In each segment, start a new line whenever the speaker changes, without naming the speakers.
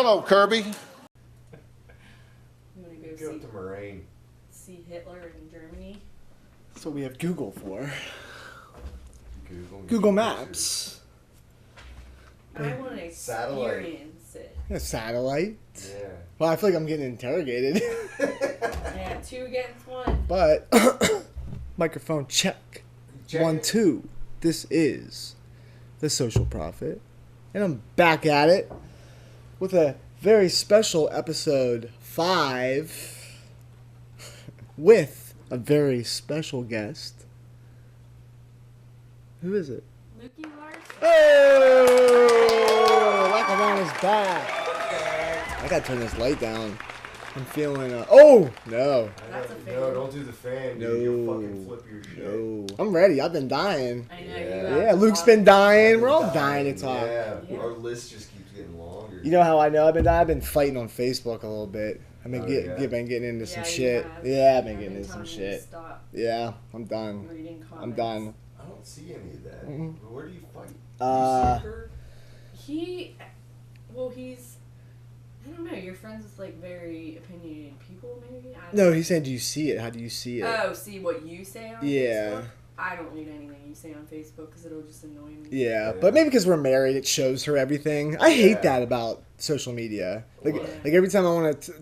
Hello, Kirby.
You want to
Go to Moraine.
see Hitler in Germany?
That's what we have Google for.
Google.
Google Maps.
I want to
Satellite.
experience it.
A satellite.
Yeah.
Well, I feel like I'm getting interrogated.
Yeah, 2 against 1.
But microphone check.
Check
1,
it.
2. This is the Social Prophet, and I'm back at it with a very special episode 5 with a very special guest. Who is it?
Lukey Larson.
Oh, Lackawanna's back. I gotta turn this light down. I'm feeling. Oh no.
That's a fan.
No, don't do the fan. Dude. You'll fucking flip your shit.
No. I'm ready. I've been dying.
I know
Yeah.
you
Yeah,
have
Luke's
to
been
talk.
dying. We're all dying to talk.
Yeah.
Yeah.
Our list just keeps getting longer.
You know how I know I've been dying? I've been fighting on Facebook a little bit. I've been,
Oh,
been getting into some
Yeah, you
shit.
have.
Yeah, I've been
I've
getting into some
telling you to
shit.
Stop
Yeah, I'm done.
reading comments.
I'm done.
I don't see any of that.
Mhm.
But where do you fight?
Uh,
He's, I don't know, you're friends with like very opinionated people maybe? I don't
No,
know.
he said, do you see it? How do you see it?
Oh, see what you say on
Yeah.
Facebook? I don't read anything you say on Facebook because it'll just annoy me.
Yeah,
Yeah.
but maybe because we're married, it shows her everything. I hate
Yeah.
that about social media. Like,
Yeah.
like every time I want to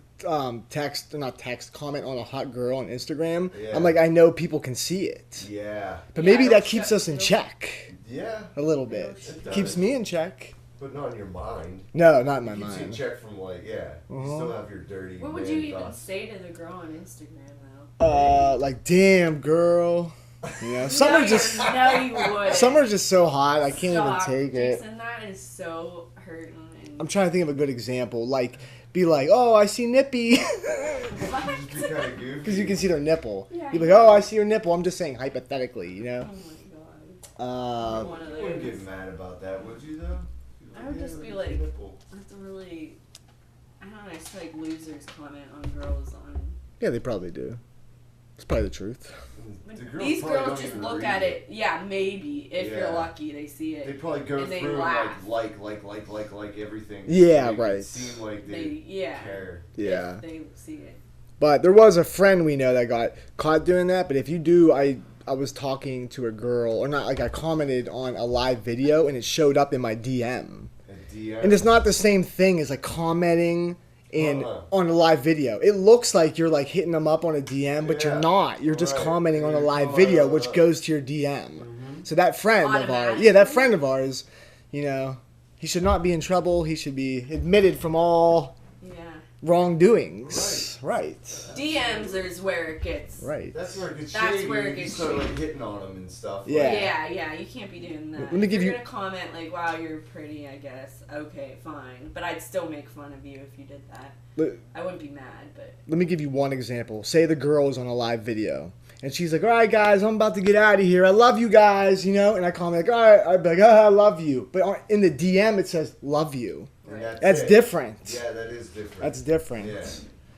comment on a hot girl on Instagram,
Yeah.
I'm like, I know people can see it.
Yeah.
But
Yeah,
maybe
it'll
that keeps
show-
us in
it'll-
check
Yeah.
a little bit.
It does.
Keeps me in check.
But not in your mind.
No, not in my
Keeps you in
mind.
check from like, yeah. You
Uh-huh.
still have your dirty
What would
man
you even
thoughts.
say to the girl on Instagram though?
Like, damn, girl. You know, some
No,
are just
no, you would.
some are just so hot. I can't
Stop,
even take it.
Jason, that is so hurting. And
I'm trying to think of a good example. Like, be like, oh, I see Nippy.
what?
It'd be kind of goofy.
Because you can see their nipple.
Yeah,
You're like,
I know.
oh, I see your nipple. I'm just saying hypothetically, you know?
Oh my god. One of
You wouldn't
those.
get mad about that, would you though?
I would just be
look at
like-
your nipple.
That's a really, I don't know, it's like losers comment on girls on.
Yeah, they probably do. It's probably the truth.
The girls
These
probably
girls
don't
just
even
look
read
at it. Yeah, maybe if
Yeah.
you're lucky, they see
They
it.
probably go
And they
through
laugh.
like everything.
Yeah,
to make it
right.
seem like
They
they
yeah.
care.
Yeah.
If they see it.
But there was a friend we know that got caught doing that. But if you do, I was talking to a girl, or not, like I commented on a live video and it showed up in my DM.
And DM.
And it's not the same thing as like commenting in
Uh-uh.
on a live video. It looks like you're like hitting them up on a DM, but
Yeah.
you're not. You're just
Right.
commenting on a
You're
live
commenting
video,
on
which
it.
goes to your DM.
Mhm.
So that friend of ours,
Automatically?
yeah, that friend of ours, you know, he should not be in trouble. He should be admitted from all
Yeah.
wrongdoings. Right.
DMs is where it gets.
Right.
That's where it gets
That's
shady.
where it
You
gets
start like
shady.
hitting on them and stuff.
Yeah.
Yeah, you can't be doing that.
Let me give
you're
you-
gonna comment like, "Wow, you're pretty," I guess. Okay, fine, but I'd still make fun of you if you did that.
Let,
I wouldn't be mad, but
let me give you one example. Say the girl is on a live video. And she's like, all right, guys, I'm about to get out of here. I love you guys, you know? And I comment like, all right. I'd be like, I love you. But in the DM, it says, love you.
And
That's
it.
different.
Yeah, that is different.
That's different.
Yeah.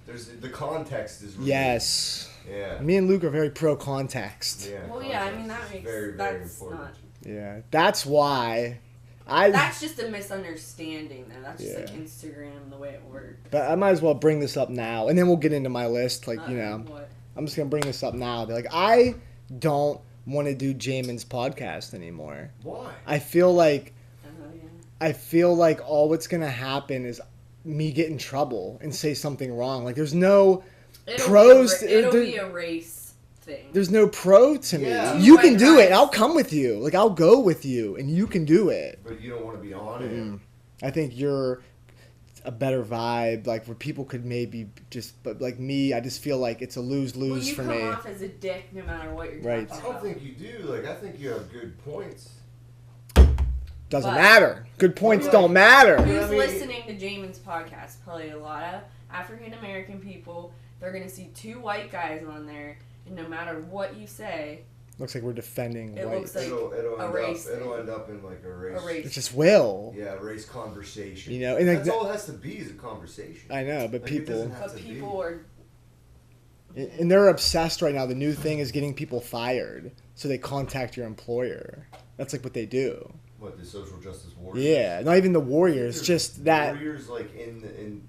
There's the context is removed.
Yes.
Yeah.
Me and Luke are very pro context.
Yeah.
well, yeah. I mean,
context
that
is
makes
very
that's
important.
not.
Yeah. That's why I.
That's just a misunderstanding, though. That's just like
Yeah.
Instagram, the way it works.
But I might as well bring this up now, and then we'll get into my list. Like, you know,
What?
I'm just gonna bring this up now. Be like, I don't want to do Jamin's podcast anymore.
Why?
I feel like
Yeah.
all what's gonna happen is me get in trouble and say something wrong. Like, there's no Pros-
It'll
there-
be a race thing.
There's no pro to me.
Yeah.
You can
Right,
do
right.
it. I'll come with you. Like, I'll go with you, and you can do it.
But you don't want to be on
Mm-mm. I think you're a better vibe, like where people could maybe just, but like me, I just feel like it's a lose-lose
Well, you
for
come
me.
off as a dick no matter what you're
Right.
it. I
talking
don't
about.
think you do. Like, I think you have good points.
Doesn't
But-
matter. Good points
Right.
don't matter.
Yeah.
Who's
I mean-
listening to Jamin's podcast? Probably a lot of African American people. They're gonna see 2 white guys on there, and no matter what you say,
Looks like we're defending
It
white.
looks like
it'll
a
end
race
up. It'll
thing.
end up in like a race.
a race.
It just will.
Yeah, a race conversation.
You know, and like
that's all it has to be is a conversation.
I know, but
Like, it
people,
doesn't have
But
to
people are.
and they're obsessed right now. The new thing is getting people fired, so they contact your employer. That's like what they do.
What, the social justice warriors?
Yeah, not even the warriors, just that.
Warriors, like,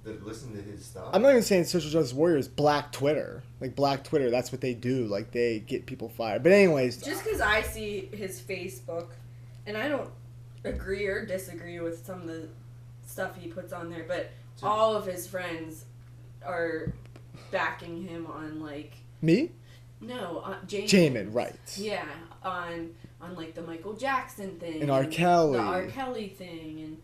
that listen to his stuff?
I'm not even saying social justice warriors, Black Twitter. Like, Black Twitter, that's what they do. Like, they get people fired. But anyways.
Just because I see his Facebook, and I don't agree or disagree with some of the stuff he puts on there, but all of his friends are backing him on, like...
Me?
No, Jamin.
Jamin, right.
Yeah, on like the Michael Jackson thing.
And R. Kelly.
The R. Kelly thing. And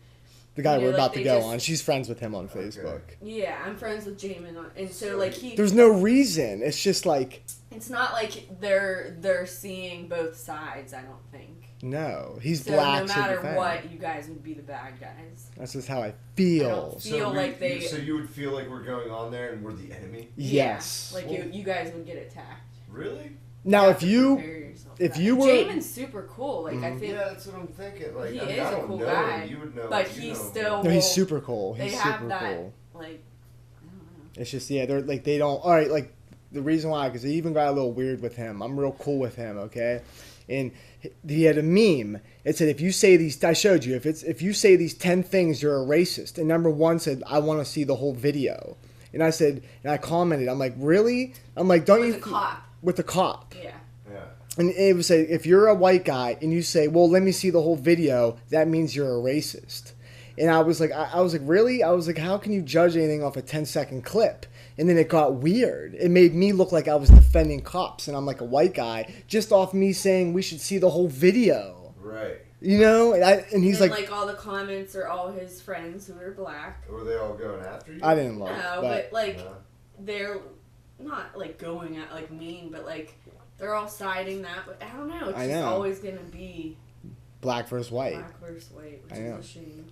the guy we're about
like
to go on. She's friends with him on Facebook.
Yeah, I'm friends with Jamin. And so, like,
There's no reason. It's just like...
It's not like they're seeing both sides, I don't think.
No. He's
so
black,
no matter
defend.
what, you guys would be the bad guys.
That's just how I feel.
I don't feel like they...
So you would feel like we're going on there and we're the enemy?
Yes.
Yeah, like, you guys would get attacked.
Really?
Now, if you were...
Jamin's super cool. Like, I think...
Yeah, that's what I'm thinking. Like,
he
I mean,
is
I
a
don't
cool
know
guy.
him. You would know.
But
you
he's
know
still...
No, he's super cool. He's
they
super
have that,
cool.
like... I don't know.
It's just, yeah, they're like, they don't... Alright, like, the reason why, because they even got a little weird with him. I'm real cool with him, okay? And he had a meme. It said, if you say these... I showed you. If you say these 10 things, you're a racist. And number 1 said, I want to see the whole video. And I said... And I commented. I'm like, really? I'm like, don't you...
With the cop.
With the cop.
Yeah.
Yeah.
And it would say, if you're a white guy and you say, well, let me see the whole video, that means you're a racist. And I was like, really? I was like, how can you judge anything off a 10-second clip? And then it got weird. It made me look like I was defending cops, and I'm like a white guy, just off me saying we should see the whole video.
Right.
You know? And he's
and
like...
all the comments are all his friends who are black.
Were they all going after you?
I didn't look.
No,
but
like, they're not, like, going at, like, mean, but, like, they're all siding that. But I don't know. It's just always going to be...
Black versus white.
Black versus white, which is a shame.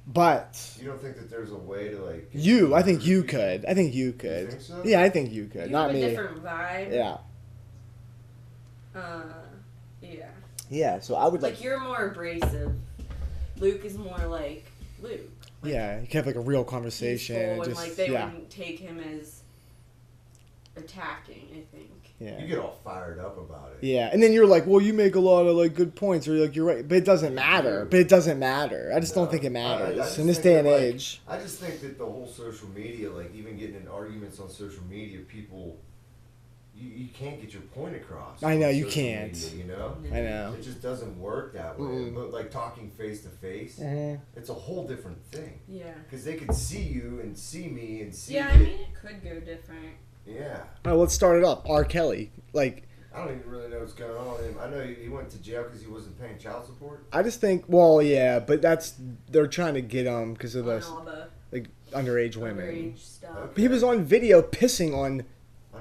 But...
You don't think that there's a way to, like...
I think you could. I think you could.
You think so?
Yeah, I think you could.
You
not
have
me.
a different vibe.
Yeah.
Yeah.
Yeah, so I would
like... you're more abrasive. Luke is more like Luke. Like,
yeah, you can have, like, a real conversation.
And
just,
like, they wouldn't take him as attacking, I think.
Yeah.
You get all fired up about it.
Yeah, and then you're like, well, you make a lot of, like, good points, or you're like, you're right, but it doesn't matter. But it doesn't matter. I just don't think it matters in this day and age.
I just think that the whole social media, like, even getting in arguments on social media, people, you can't get your point across.
I know,
on
you
social
can't.
media, you know?
I know.
It just doesn't work that way.
Mm.
But, like, talking face to face, it's a whole different thing.
Yeah.
Because they could see you and see me and see
I mean, it could go different.
Yeah.
All right, let's start it up. R. Kelly. Like...
I don't even really know what's going on with him. I know he went to jail because he wasn't paying child support.
I just think, well, yeah, but they're trying to get him because of
all the
like, underage women.
Underage stuff.
Okay.
He was on video pissing on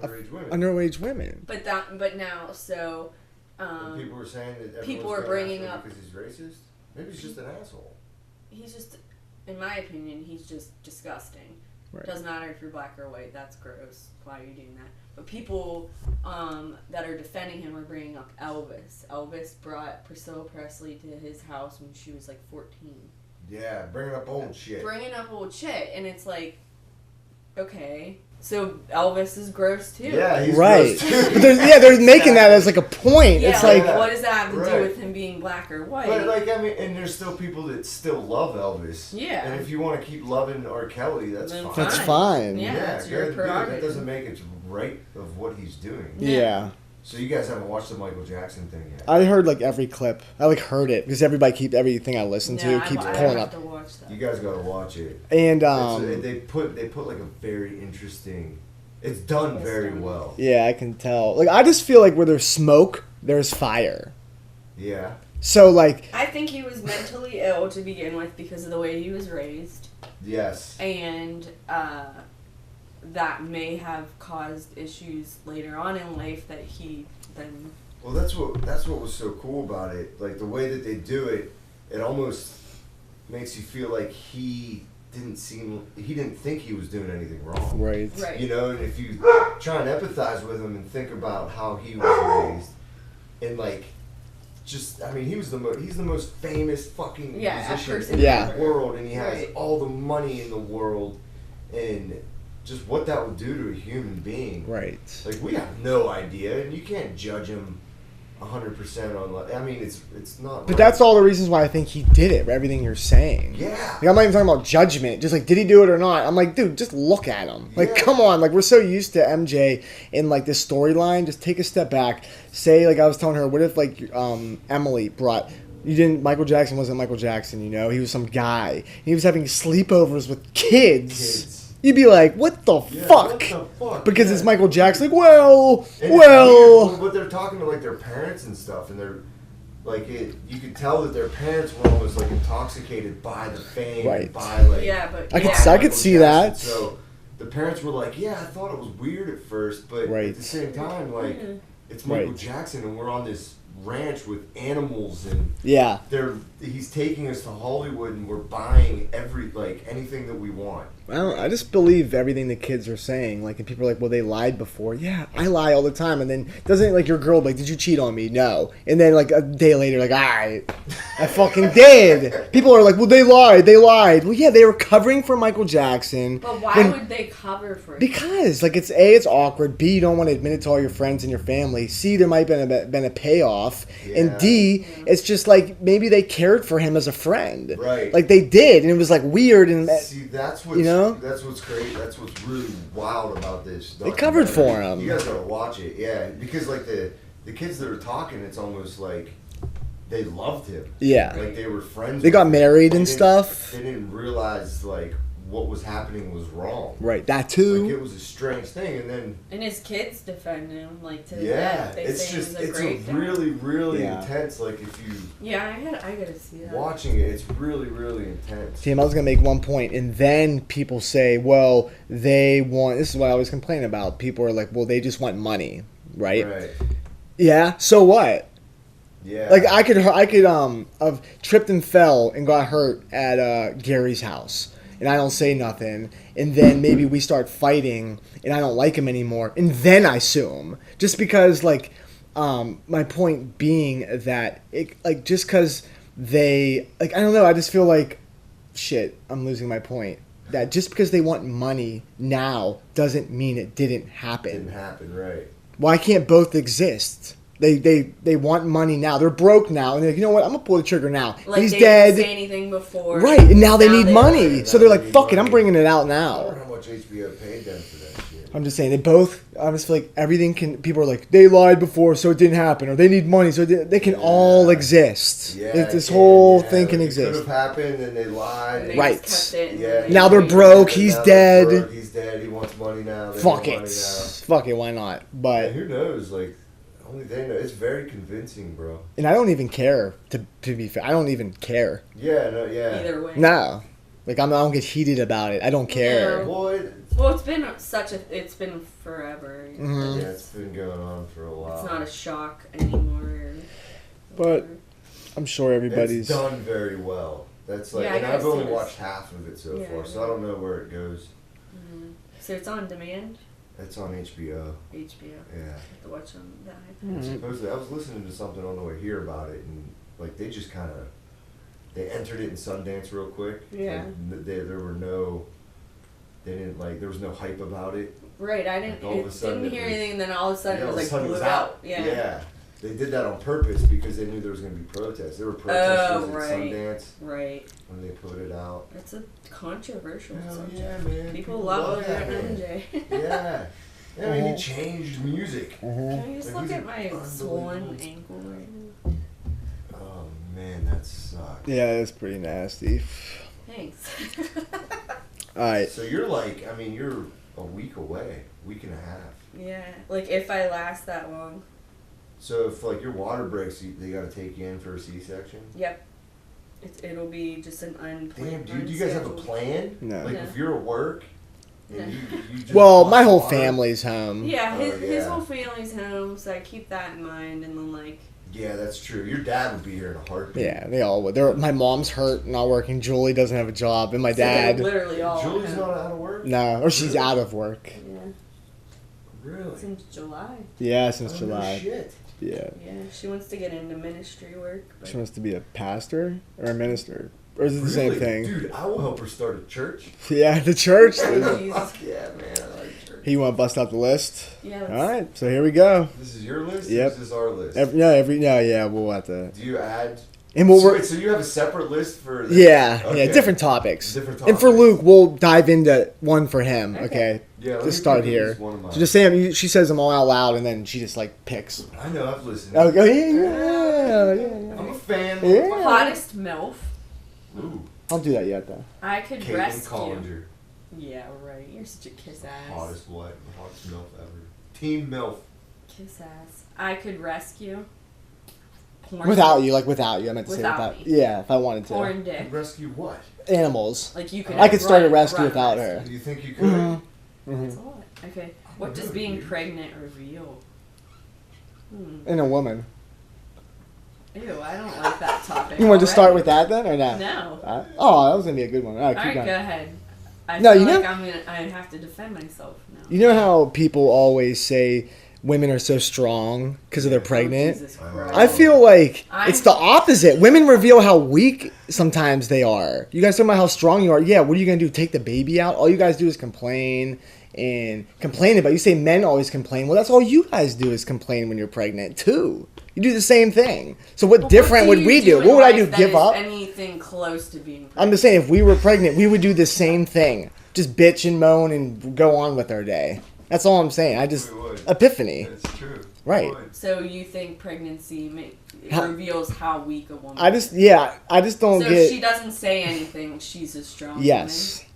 Underage women.
But now, so...
And people were saying that
people are
going
bringing
after him
up...
because he's racist? Maybe he's just an asshole.
He's just, in my opinion, he's just disgusting.
Right.
Doesn't matter if you're black or white. That's gross. Why are you doing that? But people that are defending him are bringing up Elvis. Elvis brought Priscilla Presley to his house when she was like 14.
Yeah, bringing up old shit.
Bringing up old shit. And it's like, okay. So Elvis is gross too.
Yeah, he's
right.
gross too.
But they're making that as like a point.
Yeah,
it's like
what does that have to do with him being black or white?
But like, I mean, and there's still people that still love Elvis.
Yeah.
And if you want to keep loving R. Kelly, that's fine.
That's fine.
Yeah, that's your
good.
prerogative.
That doesn't make it right of what he's doing.
Yeah.
So you guys haven't watched the Michael Jackson thing yet?
I heard like every clip. I like heard it because everything I listen to keeps pulling up.
To watch that.
You guys gotta watch it.
And
they put like a very interesting. It's done very well.
Yeah, I can tell. Like I just feel like where there's smoke, there's fire.
Yeah.
So like.
I think he was mentally ill to begin with because of the way he was raised.
Yes.
And that may have caused issues later on in life that he then...
Well, that's what was so cool about it. Like, the way that they do it, it almost makes you feel like he didn't think he was doing anything wrong.
Right.
You know, and if you try and empathize with him and think about how he was raised, and like, just, I mean, he's the most famous fucking musician in the world, and he has all the money in the world, and just what that would do to a human being.
Right.
Like, we have no idea, and you can't judge him 100% on. Like, I mean, it's not.
But that's all the reasons why I think he did it. Everything you're saying.
Yeah.
Like, I'm not even talking about judgment. Just like, did he do it or not? I'm like, dude, just look at him. Like, come on. Like, we're so used to MJ in like this storyline. Just take a step back. Say, like I was telling her, what if like Emily brought. Michael Jackson wasn't Michael Jackson, you know? He was some guy. He was having sleepovers with kids. You'd be like, what the fuck?
What the fuck?
Because it's Michael Jackson. Like, well.
But they're talking to like their parents and stuff, and they're like, you could tell that their parents were almost like intoxicated by the fame,
right?
By like,
I could see that.
So the parents were like, yeah, I thought it was weird at first, but at the same time, like, it's Michael Jackson, and we're on this ranch with animals, and he's taking us to Hollywood, and we're buying anything that we want.
I just believe everything the kids are saying. Like, and people are like, well, they lied before. Yeah, I lie all the time. And then doesn't like your girl like, did you cheat on me? No. And then like a day later, like, all right, I fucking did. People are like, well, they lied. Well, yeah, they were covering for Michael Jackson.
But why would they cover for it?
Because like it's awkward. B, you don't want to admit it to all your friends and your family. C, there might have been a payoff. Yeah. And D, it's just like maybe they cared for him as a friend.
Right.
Like they did, and it was like weird. And
see, that's what that's what's great. That's what's really wild about this.
They covered for him.
You guys gotta watch it, yeah. Because like the kids that are talking, it's almost like they loved him.
Yeah.
Like they were friends.
They got married and stuff.
They didn't realize like what was happening was wrong.
Right. That too.
Like it was a strange thing, and
his kids defend him like to
death.
They
it's
say
just
it's
a really intense. Like if you
I gotta see that.
Watching it, it's really intense.
Tim, I was gonna make one point, and then people say, well, they want. This is what I always complain about. People are like, well, they just want money, right?
Right.
Yeah. So what?
Yeah.
Like I could have tripped and fell and got hurt at Gary's house. And I don't say nothing, and then maybe we start fighting, and I don't like him anymore, and then I sue him. Just because, like, my point being that, just because they, like, I don't know, I just feel like, shit, I'm losing my point. That just because they want money now doesn't mean it didn't happen.
Didn't happen, right.
Why can't both exist? They want money now. They're broke now, and they're like, you know what? I'm gonna pull the trigger now.
Like
he's
they
dead.
Didn't say anything before,
right? And now they need money, so they're like, "Fuck it, I'm bringing it out
I
now."
wonder how much HBO paid them for that shit.
I'm just saying they both. I just feel like everything can. People are like, they lied before, so it didn't happen, or they need money, so they can all exist.
Yeah,
this whole thing
like
can
it
exist.
Could have happened, and they lied.
And they
right.
just kept it,
Yeah.
Now they're broke. He's dead.
He's dead. He wants money now.
Fuck it. Fuck it. Why not? But
who knows? Like. Only they know. It's very convincing, bro.
And I don't even care, to be fair. I don't even care.
Yeah, no, yeah.
Either way.
No. Like, I don't get heated about it. I don't care.
Well, it's been it's been forever.
Mm-hmm.
Yeah, it's been going on for a while.
It's not a shock anymore.
But I'm sure everybody's...
It's done very well. That's like, and I've only watched half of it so far, so I don't know where it goes.
Mm-hmm. So it's on demand?
It's on HBO.
HBO.
Yeah.
I have to watch on that.
Mm-hmm.
Supposedly, I was listening to something on the way here about it, and like they just kind of they entered it in Sundance real quick.
Yeah.
Like, there was no hype about it.
Right. I didn't.
Like, all of a sudden
didn't hear anything, and then all of a sudden it was like blew out. Yeah.
Yeah. They did that on purpose because they knew there was going to be protests. There were protesters at Sundance.
Right.
When they put it out.
It's a controversial subject.
Yeah, man.
People love MJ.
Yeah. I mean, he changed music.
Can you just look at my swollen ankle right now?
Oh, man, that sucks.
Yeah, that's pretty nasty.
Thanks.
Alright.
So you're like, I mean, you're a week away. Week and a half.
Yeah. Like, if I last that long.
So if like your water breaks, they got to take you in for a C-section?
Yep. It'll be just an unplanned.
Damn, dude, do you guys have a plan?
No.
Like if you're at work, and you just
well, my whole
water?
family's home.
Yeah, his whole family's home, so I keep that in mind, and then like.
Yeah, that's true. Your dad would be here in a heartbeat.
Yeah, they all would. My mom's hurt, not working. Julie doesn't have a job, and my
So
dad.
Literally all.
Julie's not out of work.
No, or she's out of work.
Yeah.
Really?
Since July.
Yeah, since
Oh,
July.
No shit.
Yeah.
Yeah, she wants to get into ministry work. But...
She wants to be a pastor or a minister, or is it the same thing?
Dude, I will help her start a church.
Yeah, the church.
Oh,
Fuck yeah, man! I like church.
You want to bust out the list?
Yeah.
All right, so here we go.
This is your list?
Yep.
Or is this our list?
We'll have to.
Do you add...
And
so you have a separate list for... This?
Yeah, different topics. And for Luke, we'll dive into one for him, okay?
Yeah,
just start here. So just say them, she says them all out loud, and then she just, like, picks.
I know, I've listened.
Oh, yeah.
I'm a fan.
Yeah. Hottest MILF.
Ooh.
I'll
do that yet, though.
I could
Caitlin
rescue.
Collinger.
Yeah, right. You're such a kiss ass.
Hottest what? The hottest MILF ever. Team MILF.
Kiss ass. I could rescue.
Porn. Without you. I meant to say without. Yeah, if I wanted to.
Porn dick.
Rescue what?
Animals.
Like you could.
I could start a rescue without her.
Do you think you could?
That's a lot. Okay. What does being pregnant reveal?
In a woman.
Ew, I don't like that topic.
You want to start with that then, or no?
No.
That was gonna be a good one. All right,
keep going. Go ahead. I have to defend myself now.
You know how people always say women are so strong because they're pregnant?
Jesus Christ.
I feel like it's the opposite. Women reveal how weak sometimes they are. You guys talk about how strong you are. Yeah, what are you gonna do? Take the baby out? All you guys do is complain and complain about. You say men always complain. Well, that's all you guys do is complain when you're pregnant too. You do the same thing. So what different would we do? What would I do? Give up?
Anything close to being pregnant?
I'm just saying, if we were pregnant, we would do the same thing. Just bitch and moan and go on with our day. That's all I'm saying. Epiphany.
That's true.
Right.
So you think pregnancy reveals how weak a woman is?
I just don't get...
So if she doesn't say anything, she's a strong woman?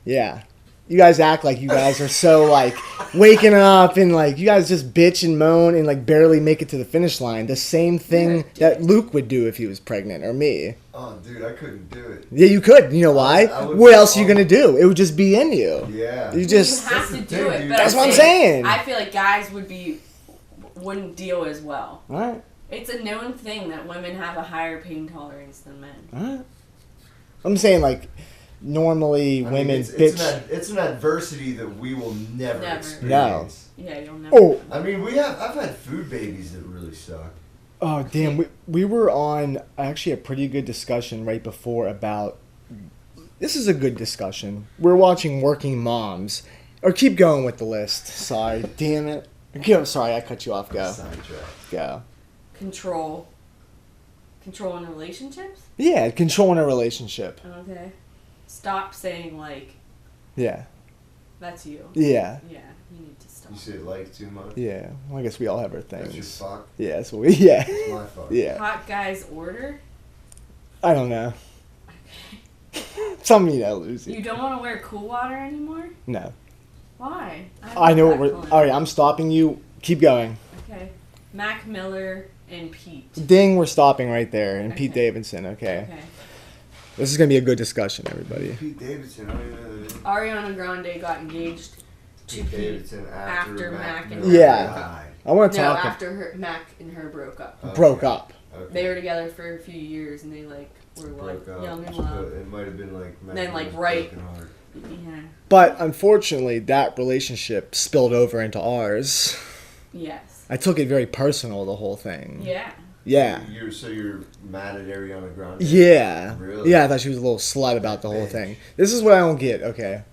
Yeah. You guys act like you guys are so, like, waking up and, like, you guys just bitch and moan and, like, barely make it to the finish line. The same thing that Luke would do if he was pregnant, or me.
Oh, dude, I couldn't do it.
Yeah, you could. You know why? What else are you going to do? It would just be in you.
Yeah.
You
have to do it. But
that's what I'm saying.
I feel like guys wouldn't deal as well.
All right.
It's a known thing that women have a higher pain tolerance than men.
All right. I'm saying, like... Normally, women bitch.
It's an adversity that we will never experience.
No.
Yeah, you'll never.
Oh.
I mean, I've had food babies that really suck.
Oh, damn. We were on actually a pretty good discussion right before about... This is a good discussion. We're watching Working Moms. Or keep going with the list. Sorry. Damn it. Sorry, I cut you off. Go. Go.
Control in relationships?
Yeah, control in a relationship.
Okay. Stop saying, like...
Yeah.
That's you.
Yeah.
Yeah, you need to stop.
You say like too much?
Yeah. Well, I guess we all have our things.
That's your fuck?
Yeah, that's what yeah.
That's my fuck.
Yeah.
Hot guys order?
I don't know. Some, Lucy.
You don't want to wear cool water anymore?
No.
Why?
I know what we're... All right, I'm stopping you. Keep going.
Okay. Mac Miller and Pete.
Ding, we're stopping right there. And Pete Davidson, okay.
Okay.
This is going to be a good discussion, everybody.
Pete Davidson, I don't even know.
Ariana Grande got engaged to Pete
Davidson after
Mac and
her
died. I want to talk...
after Mac and her broke up.
Okay.
Broke up.
Okay.
They were together for a few years, and they, like, were, like, young and love.
It might have been, like... Mac
then, like, right...
Yeah.
But, unfortunately, that relationship spilled over into ours.
Yes.
I took it very personal, the whole thing.
Yeah.
Yeah.
So you're mad at Ariana Grande?
Yeah.
Really?
Yeah, I thought she was a little slut about the whole thing. This is what I don't get, okay?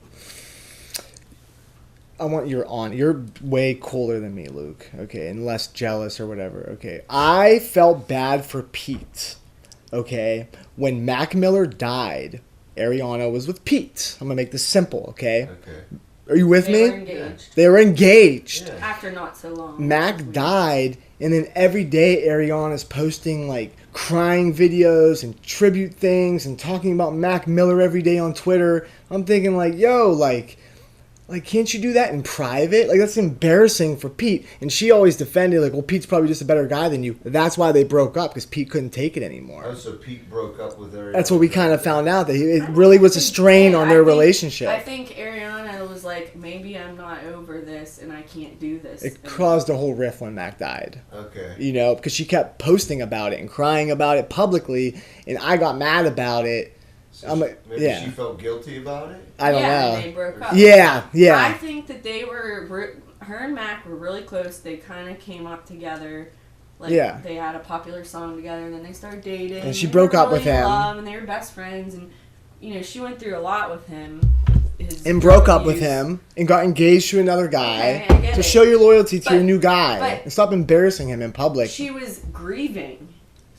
I want you're way cooler than me, Luke, okay, and less jealous or whatever, okay? I felt bad for Pete, okay? When Mac Miller died, Ariana was with Pete. I'm going to make this simple, okay?
Okay.
Are you with me?
They were engaged.
They were engaged.
Yeah.
After not so long.
Mac died, and then every day Ariana's posting, like, crying videos and tribute things and talking about Mac Miller every day on Twitter. I'm thinking, like, yo, like, can't you do that in private? Like, that's embarrassing for Pete. And she always defended, like, well, Pete's probably just a better guy than you. That's why they broke up, because Pete couldn't take it anymore.
Oh, so Pete broke up with Ariana.
That's what we kind of found out, that it really was a strain on their relationship.
I think Ariana was like, maybe I'm not over this and I can't do this.
It caused a whole rift when Mac died.
Okay.
Because she kept posting about it and crying about it publicly, and I got mad about it.
So maybe she felt guilty about it?
I don't know.
Yeah, they broke up.
Yeah.
I think that her and Mac were really close. They kind of came up together. Like, they had a popular song together, and then they started dating.
And she broke up with him.
And they were best friends, and, she went through a lot with him.
and broke up with him and got engaged to another guy. Okay, so show your loyalty to your new guy and stop embarrassing him in public.
She was grieving.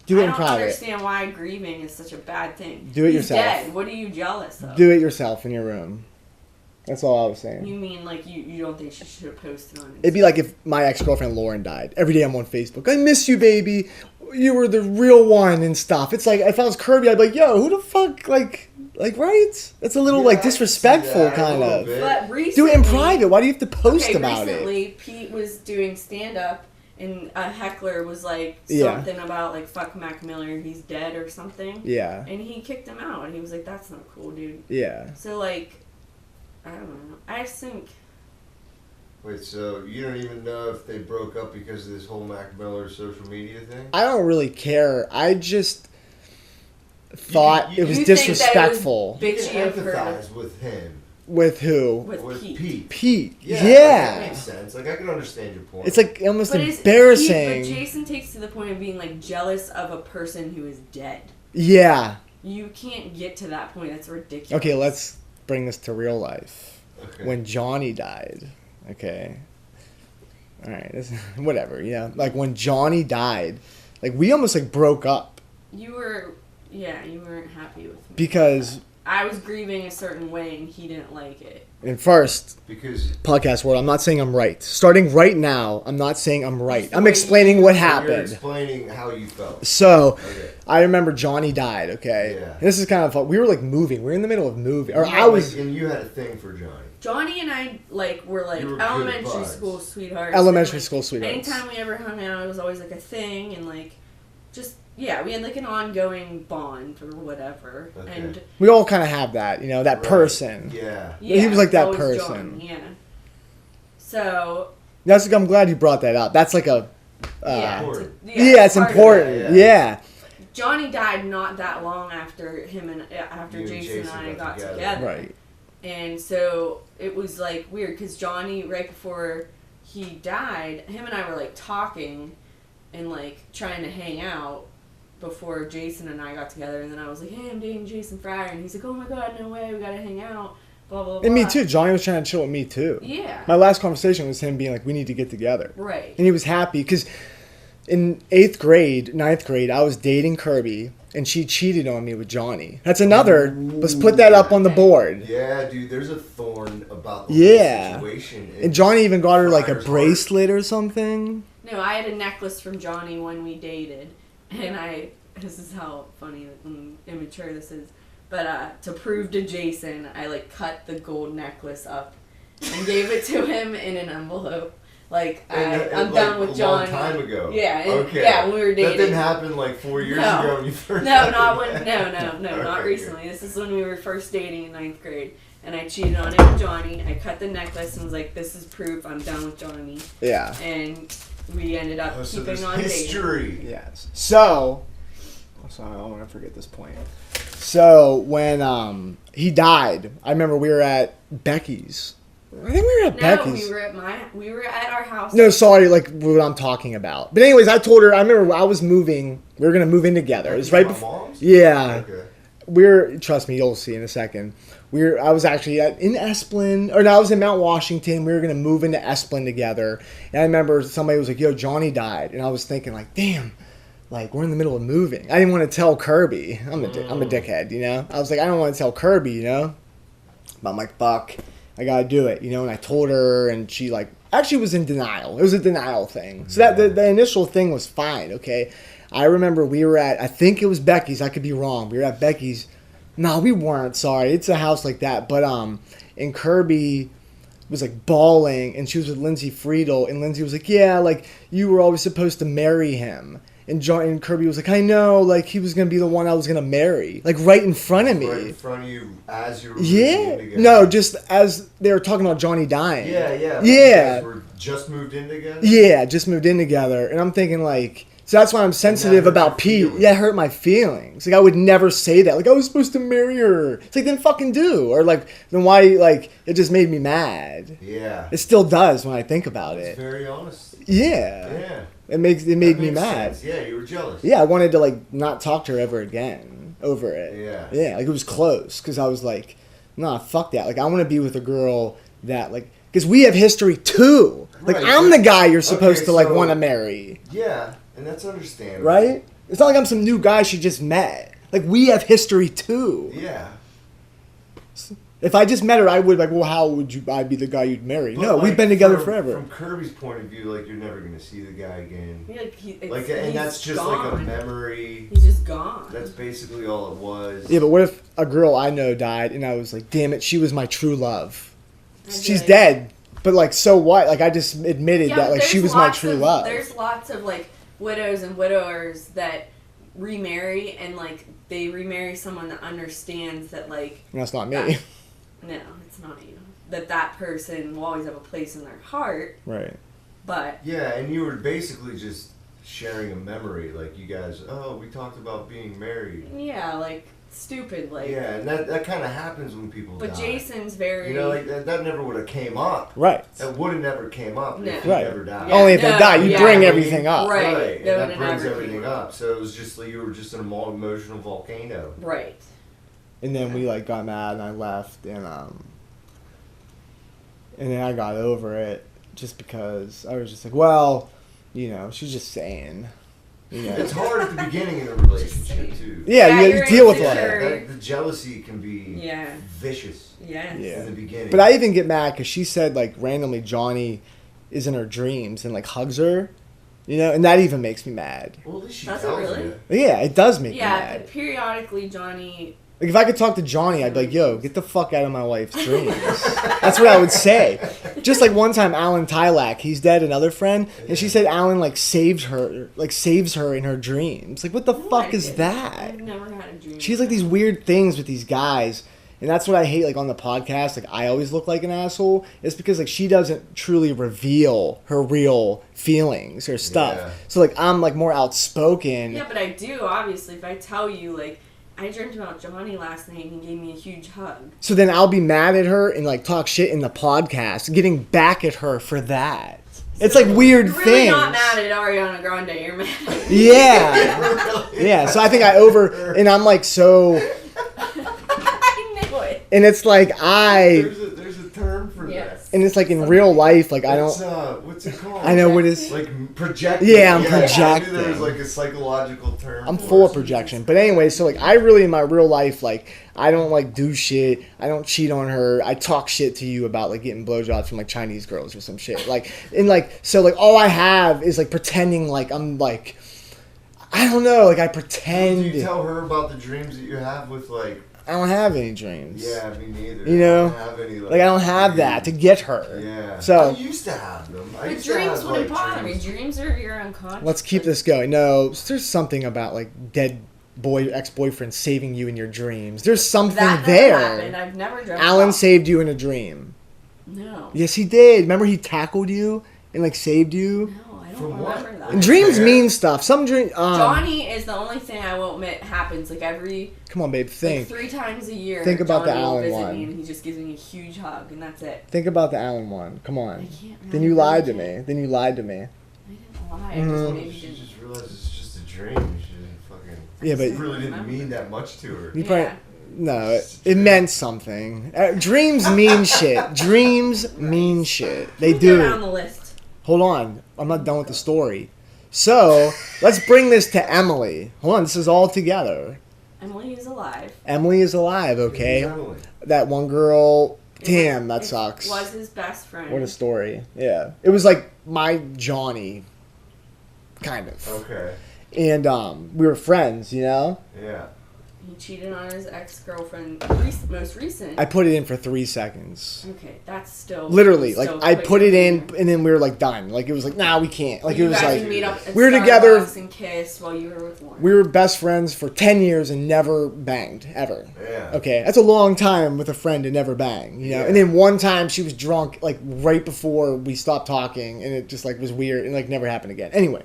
Do it in private.
I don't understand why grieving is such a bad thing.
Do it yourself.
He's dead. What are you jealous of?
Do it yourself in your room. That's all I was saying.
You mean like you don't think she should have posted on Instagram?
It'd be like if my ex-girlfriend Lauren died. Every day I'm on Facebook. I miss you, baby. You were the real one and stuff. It's like if I was Kirby, I'd be like, yo, who the fuck, like right? It's a little like disrespectful kind of.
But recently,
do it in private. Why do you have to post about
recently,
it?
Pete was doing stand-up and a heckler was like something about like fuck Mac Miller, he's dead or something.
Yeah.
And he kicked him out and he was like, that's not cool, dude.
Yeah.
So like, I don't know. I just think.
Wait, so you don't even know if they broke up because of this whole Mac Miller social media thing?
I don't really care. I just thought it was disrespectful.
You can empathize with him.
With who?
With Pete.
Pete.
Yeah. That makes sense. Like, I can understand your point.
It's like almost embarrassing.
But Jason takes to the point of being like jealous of a person who is dead.
Yeah.
You can't get to that point. That's ridiculous.
Okay, let's bring this to real life.
Okay.
When Johnny died. Okay. All right. Whatever. Yeah. Like when Johnny died, like we almost like broke up.
You weren't happy with me.
Because
I was grieving a certain way and he didn't like it.
And first,
because
podcast world, I'm not saying I'm right. Starting right now, I'm not saying I'm right. I'm explaining what happened.
You're explaining how you felt.
So, I remember Johnny died, okay?
Yeah.
And this is kind of fun. We were like moving. We were in the middle of moving. Or
and you had a thing for Johnny.
Johnny and I were elementary school sweethearts.
Elementary school sweethearts.
Anytime we ever hung out, it was always like a thing and like just yeah, we had like an ongoing bond or whatever. Okay. And
we all kind of have that, that person.
Yeah.
He was like that person.
John, yeah. So
I'm glad you brought that up. That's like a
it's
important. Yeah.
Johnny died not that long after Jason and I got together.
Right.
And so it was like weird because Johnny, right before he died, him and I were like talking and like trying to hang out before Jason and I got together. And then I was like, hey, I'm dating Jason Fryer. And he's like, oh my God, no way, we gotta hang out. Blah, blah, blah.
And me too. Johnny was trying to chill with me too.
Yeah.
My last conversation was him being like, we need to get together.
Right.
And he was happy because in 9th grade, I was dating Kirby. And she cheated on me with Johnny. That's another. Let's put that up on the board.
Yeah, dude. There's a thorn about the situation.
And Johnny even got her like a bracelet or something.
No, I had a necklace from Johnny when we dated, and this is how funny and immature this is. But to prove to Jason, I like cut the gold necklace up and gave it to him in an envelope. Like, I'm done with Johnny.
A long time ago.
Yeah.
Okay.
Yeah, when we were dating.
That didn't happen like 4 years ago when you first
not recently. This is when we were first dating in 9th grade. And I cheated on him with Johnny. I cut the necklace and was like, this is proof I'm done with Johnny.
Yeah.
And we ended up keeping on
history.
dating.
Yes. So, I don't want to forget this point. So, when he died, I remember we were at Becky's. I think we were at Becky's.
We were at our house.
No, sorry, like what I'm talking about. But anyways, I told her. I remember I was moving. We were gonna move in together. It was right before.
Mom's?
Yeah.
Okay.
Trust me, you'll see in a second. I was actually in Esplin, or no, I was in Mount Washington. We were gonna move into Esplin together, and I remember somebody was like, "Yo, Johnny died," and I was thinking like, "Damn." Like, we're in the middle of moving. I didn't want to tell Kirby. I'm a dickhead, I was like, I don't want to tell Kirby, But I'm like, fuck. I gotta do it, and I told her, and she actually was in denial. It was a denial thing. So that the initial thing was fine, okay? I remember we were at, I think it was Becky's. I could be wrong. We were at Becky's. No, we weren't. Sorry, it's a house like that. But and Kirby was bawling, and she was with Lindsay Friedel, and Lindsay was like, yeah, you were always supposed to marry him. And Kirby was like, I know, he was going to be the one I was going to marry. Right in front of me.
Right in front of you as you were
together. No, just as they were talking about Johnny dying.
Yeah.
Yeah.
You guys were just moved in together?
Yeah, just moved in together. And I'm thinking, so that's why I'm sensitive about Pete. Yeah, it hurt my feelings. I would never say that. I was supposed to marry her. It's then fucking do. Or, then why, it just made me mad.
Yeah.
It still does when I think about it.
It's very honest.
Yeah.
Yeah.
It made me mad.
Sense. Yeah, you were jealous.
Yeah, I wanted to not talk to her ever again over it.
Yeah.
Yeah, it was close because I was Nah, fuck that. Like, I want to be with a girl that, like, because we have history too. Like,
Right,
I'm the guy you're supposed to, like, want to marry.
Yeah, and that's understandable.
Right? It's not like I'm some new guy she just met. Like, we have history too.
Yeah.
If I just met her, I would, like, well, how would I be the guy you'd marry?
But
no,
like,
we've been together
from,
forever.
From Kirby's point of view, like, you're never going to see the guy again.
Yeah,
and that's just
gone.
like a memory.
He's just gone.
That's basically all it was.
Yeah, but what if a girl I know died and I was like, damn it, she was my true love. She's
like,
dead. But, like, so what? Like, I just admitted that, like, she was my true love.
There's lots of, like, widows and widowers that remarry and, like, they remarry someone that understands that, like...
That's not me.
No, it's not you. That person will always have a place in their heart.
Right.
But...
Yeah, and you were basically just sharing a memory. Like, you guys, we talked about being married.
Yeah, like, stupid, like...
Yeah, and that kind of happens when people die.
But Jason's very...
You know, like, that never would have came up.
Right.
That would have never came up if you
right.
never died.
Yeah,
Only if they die, you bring everything up.
Right.
And that brings everything up. So it was just like you were just an emotional volcano.
Right.
And then we, like, got mad and I left and then I got over it just because I was just like, well, you know, she's just saying. You know.
It's hard at the beginning of a relationship, too.
Yeah, you deal with that.
The jealousy can be vicious in the beginning.
But I even get mad because she said, like, randomly Johnny is in her dreams and, like, hugs her. You know, and that even makes me mad.
Well, at least she
Does
tells
it really?
you.
Yeah, it does make me mad.
Yeah, but periodically Johnny...
Like, if I could talk to Johnny, I'd be like, yo, get the fuck out of my wife's dreams. That's what I would say. Just like one time, Alan Tylak, he's dead, another friend, and she said Alan, like, saves her in her dreams. Like, what the fuck is that?
I've never had a dream.
She's like these weird things with these guys. And that's what I hate, like, on the podcast. Like, I always look like an asshole. It's because, like, she doesn't truly reveal her real feelings or stuff.
Yeah.
So, like, I'm, like, more outspoken.
Yeah, but I do, obviously. If I tell you, like, I dreamt about Johnny last night and he gave me a huge hug.
So then I'll be mad at her and, like, talk shit in the podcast, getting back at her for that. It's, like, weird
You're really
things.
not mad at Ariana Grande. You're mad at me.
Yeah. Yeah, so I think and I'm, like, so...
I knew it.
And it's like,
There's a term for that.
And it's like in real life, like I don't.
What's it called?
I know what it is.
Like projecting.
Yeah, I'm projecting.
I knew there was like a psychological term.
I'm full of projection. But anyway, so like I really in my real life, like I don't like do shit. I don't cheat on her. I talk shit to you about like getting blowjobs from like Chinese girls or some shit. Like and like so like all I have is like pretending like I'm like I don't know. Like I pretend.
Do you tell her about the dreams that you have with like?
I don't have any dreams.
Yeah, me neither.
You know,
I don't have any,
like I don't have that to get her.
Yeah.
So
I used to have them.
But dreams wouldn't bother me. Dreams are your unconscious.
Let's keep this going. No, there's something about like dead ex-boyfriend saving you in your dreams. There's something
that
there.
Happened. I've never dreamt.
Alan saved you in a dream.
No.
Yes, he did. Remember he tackled you and like saved you.
No. I don't remember that.
And dreams mean stuff. Some dream.
Johnny is the only thing I will admit happens like every.
Come on, babe. Think.
Like 3 times a year.
Think about
Johnny
the Alan
will visit
one.
me and he just gives me a huge hug and that's it.
Think about the Alan one. Come on.
I can't.
Then you lied to me. Then you lied to me.
I didn't lie. I just maybe
She
didn't.
just realized it's just a dream. She didn't fucking.
Yeah, but
it really didn't mean that much to her.
You probably. No, it meant something. Dreams mean shit. Dreams mean shit. They do.
Go down the list.
Hold on. I'm not done with the story. So, let's bring this to Emily. Hold on, this is all together.
Emily is alive.
Emily is alive, okay?
Emily.
That one girl, damn, that sucks.
Was his best friend.
What a story. Yeah. It was like my Johnny, kind of.
Okay.
And we were friends, you know?
Yeah.
He cheated on his ex-girlfriend, most recent.
I put it in for 3 seconds.
Okay, that's still...
Literally, like,
still
I
quick
put it in,
there.
and then we were, like, done. Like, it was like, nah, we can't. Like,
You
it was
guys
like,
would meet up at
we were together...
Starbucks and kiss while you were with Lauren.
We were best friends for 10 years and never banged, ever.
Yeah.
Okay, that's a long time with a friend to never bang, you know?
Yeah.
And then one time she was drunk, like, right before we stopped talking, and it just, like, was weird, and, like, never happened again. Anyway.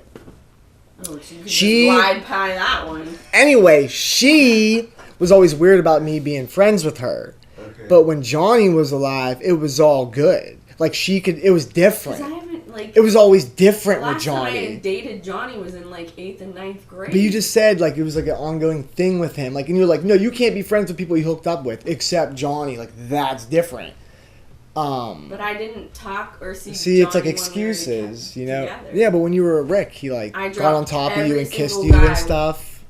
Oh, so you could
She-
just glide by that one.
Anyway, she was always weird about me being friends with her.
Okay.
But when Johnny was alive, it was all good. Like, she could, it was
Because I
different.
haven't, Like
it was always different with
last time I
Johnny.
had dated Johnny was in like 8th and 9th grade.
But you just said like it was like an ongoing thing with him. Like, and you're like, no, you can't be friends with people you hooked up with except Johnny. Like, that's different.
But I didn't talk or see.
See,
Johnny
it's like
when we were
excuses, you know.
together.
Yeah, but when you were a Rick, he like got on top of you and kissed you and stuff.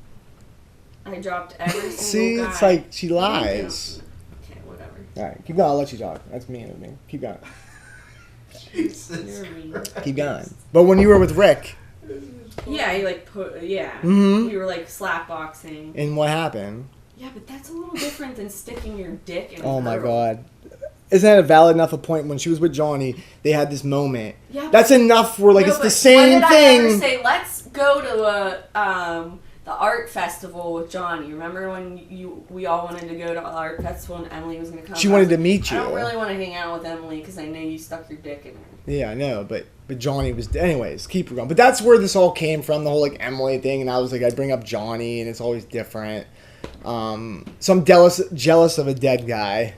I dropped every single
See,
guy.
it's like she lies.
Okay, whatever.
All right, keep going. I'll let you talk. That's mean of me. Keep going.
Jesus.
You're mean.
Keep going. But when you were with Rick,
Yeah, he like put. Yeah.
Mhm.
We were like slap boxing.
and what happened?
Yeah, but that's a little different than sticking your dick in.
Oh
a
my
girl.
God. Isn't that a valid enough a point? When she was with Johnny, they had this moment.
Yeah,
That's enough for like
no,
it's the
but
same
when did I ever
thing.
say let's go to the art festival with Johnny? Remember when we all wanted to go to art festival and Emily was gonna come?
She wanted to meet you.
I don't really want to hang out with Emily because I know you stuck your dick in her.
Yeah, I know, but Johnny was. Anyways, keep going. But that's where this all came from, the whole like Emily thing, and I was like, I bring up Johnny, and it's always different. So I'm jealous of a dead guy.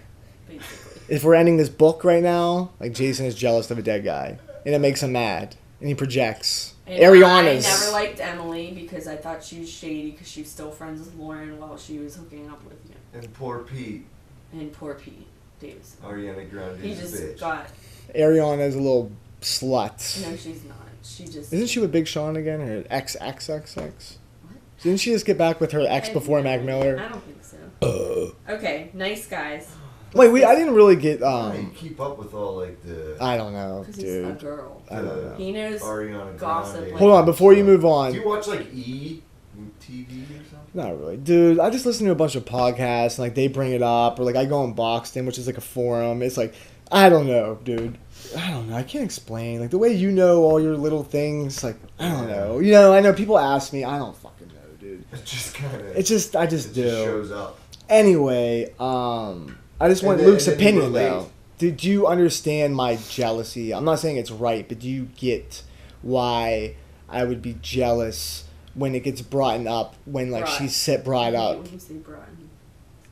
Basically.
If we're ending this book right now, like Jason is jealous of a dead guy, and it makes him mad, and he projects.
And
Ariana's.
I never liked Emily because I thought she was shady because she was still friends with Lauren while she was hooking up with you.
And poor Pete.
And poor Pete Davidson.
Ariana Grande
He
is a
just
bitch.
got.
Ariana's a little slut.
No, she's not. She just.
Isn't she with Big Sean again, or XXXX? Didn't she just get back with her ex before Mac Miller?
I don't think so. Okay, nice guys.
Wait, I didn't really get.
How do you keep up with all like the
I don't know,
Because he's a
dude.
girl.
I don't know.
He knows
Ariana
gossip.
Grande?
Like,
Hold on, before you move
Do
on.
you watch like E TV or something?
Not really, dude. I just listen to a bunch of podcasts, and like they bring it up, or like I go on Boxton, which is like a forum. It's like I don't know, dude. I don't know. I can't explain. Like the way you know all your little things. Like I don't know. You know, I know people ask me. I don't fucking know, dude.
It just kind of.
It's just I just do.
Just shows up.
Anyway, I just want
And then-
Luke's
and then you
opinion
relate.
though. Did you understand my jealousy? I'm not saying it's right, but do you get why I would be jealous when it gets brought up when like
Brought.
she's brought up,
When you say brought.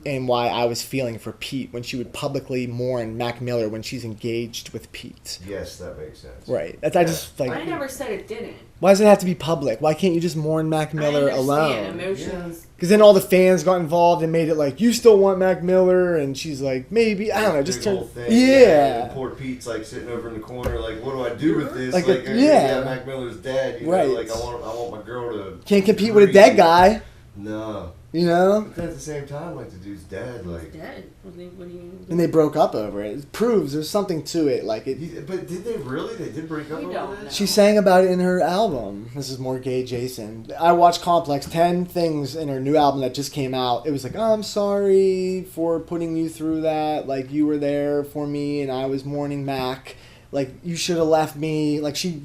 and why I was feeling for Pete when she would publicly mourn Mac Miller when she's engaged with Pete?
Yes, that makes sense.
Right. That's I just like.
I never said it didn't.
Why does it have to be public? Why can't you just mourn Mac Miller
I understand
alone?
emotions.
Because then all the fans got involved and made it like, you still want Mac Miller, and she's like, maybe, I don't know, just
Big
turn.
whole thing.
Yeah.
And poor Pete's like sitting over in the corner, like, what do I do with this?
Like
Like,
yeah.
Mac Miller's dead. You
Right.
know, like I want my girl to.
Can't compete with a dead guy,
No.
you know?
But then at the same time, like the dude's dead.
He's
Like.
dead. What do you
And they broke up over it. It proves there's something to it. Like it.
But did they really? They did break up
We
over
don't
that?
know.
She sang about it in her album. This is more gay Jason. I watched Complex, 10 things in her new album that just came out. It was like, oh, I'm sorry for putting you through that. Like, you were there for me and I was mourning Mac. Like, you should have left me. Like, she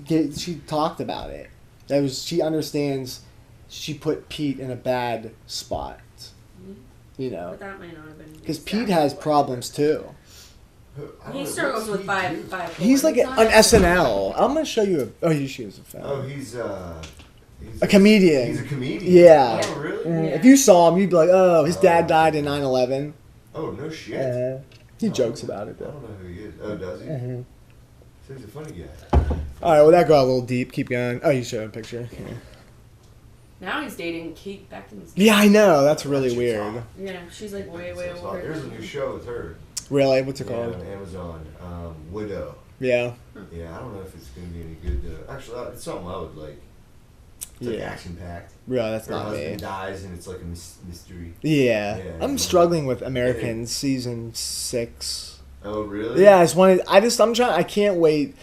talked about it. She understands she put Pete in a bad spot. You know?
But that might not have been.
Because
exactly
Pete has
what-
problems too.
I don't
He
know,
struggles
what's
with
he do?
bipolar.
He's like on SNL. I'm going to show you a... Oh, you shoot a fan.
Oh, he's
A comedian.
He's a comedian.
Yeah.
Oh, really?
Mm,
Yeah.
If you saw him, you'd be like, oh, his dad died in 9/11.
Oh, no shit.
He jokes about it,
I
though.
don't know who he is. Oh, does he?
Mhm.
So he's a funny guy.
All right, well, that got a little deep. Keep going. Oh, you showed a picture. Here.
Now he's dating Kate Beckinsale.
Yeah, I know. That's really
She's
weird.
hot.
Yeah, she's like way
So
older.
there's a new show with her.
Really? What's it
Yeah,
called?
on Amazon. Widow.
Yeah.
Yeah, I don't know if it's going to be any good. Actually, it's something I would like. It's like
Yeah.
action packed.
Really, that's
Her
not
husband
me.
dies and it's like a mystery.
Yeah.
Yeah,
I'm
yeah.
struggling with Americans season 6.
Oh, really?
Yeah, I'm trying. I can't wait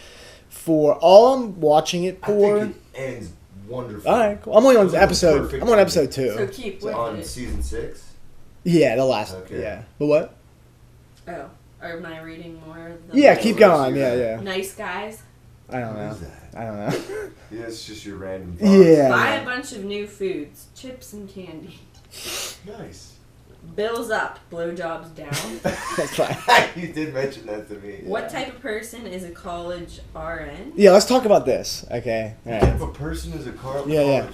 for all I'm watching it
I
for.
think it ends wonderful.
All right, cool. I'm only
It
on
was like the
episode.
perfect
I'm on episode
ending.
2.
So keep with
On
it.
season 6?
Yeah, the last.
Okay.
Yeah. But what?
Oh, or am I reading more of the?
Yeah,
Yeah,
keep
let's
going.
do
Yeah,
that.
yeah.
Nice guys.
I don't know.
Who's that?
I don't know.
Yeah, it's just your random
Yeah.
Buy a bunch of new foods, chips and candy.
Nice.
Bills up, blowjobs down.
That's fine.
You did mention that to me.
What
yeah.
type of person is a college RN?
Yeah, let's talk about this. Okay. All
What type
right.
of person is a car?
Yeah, yeah.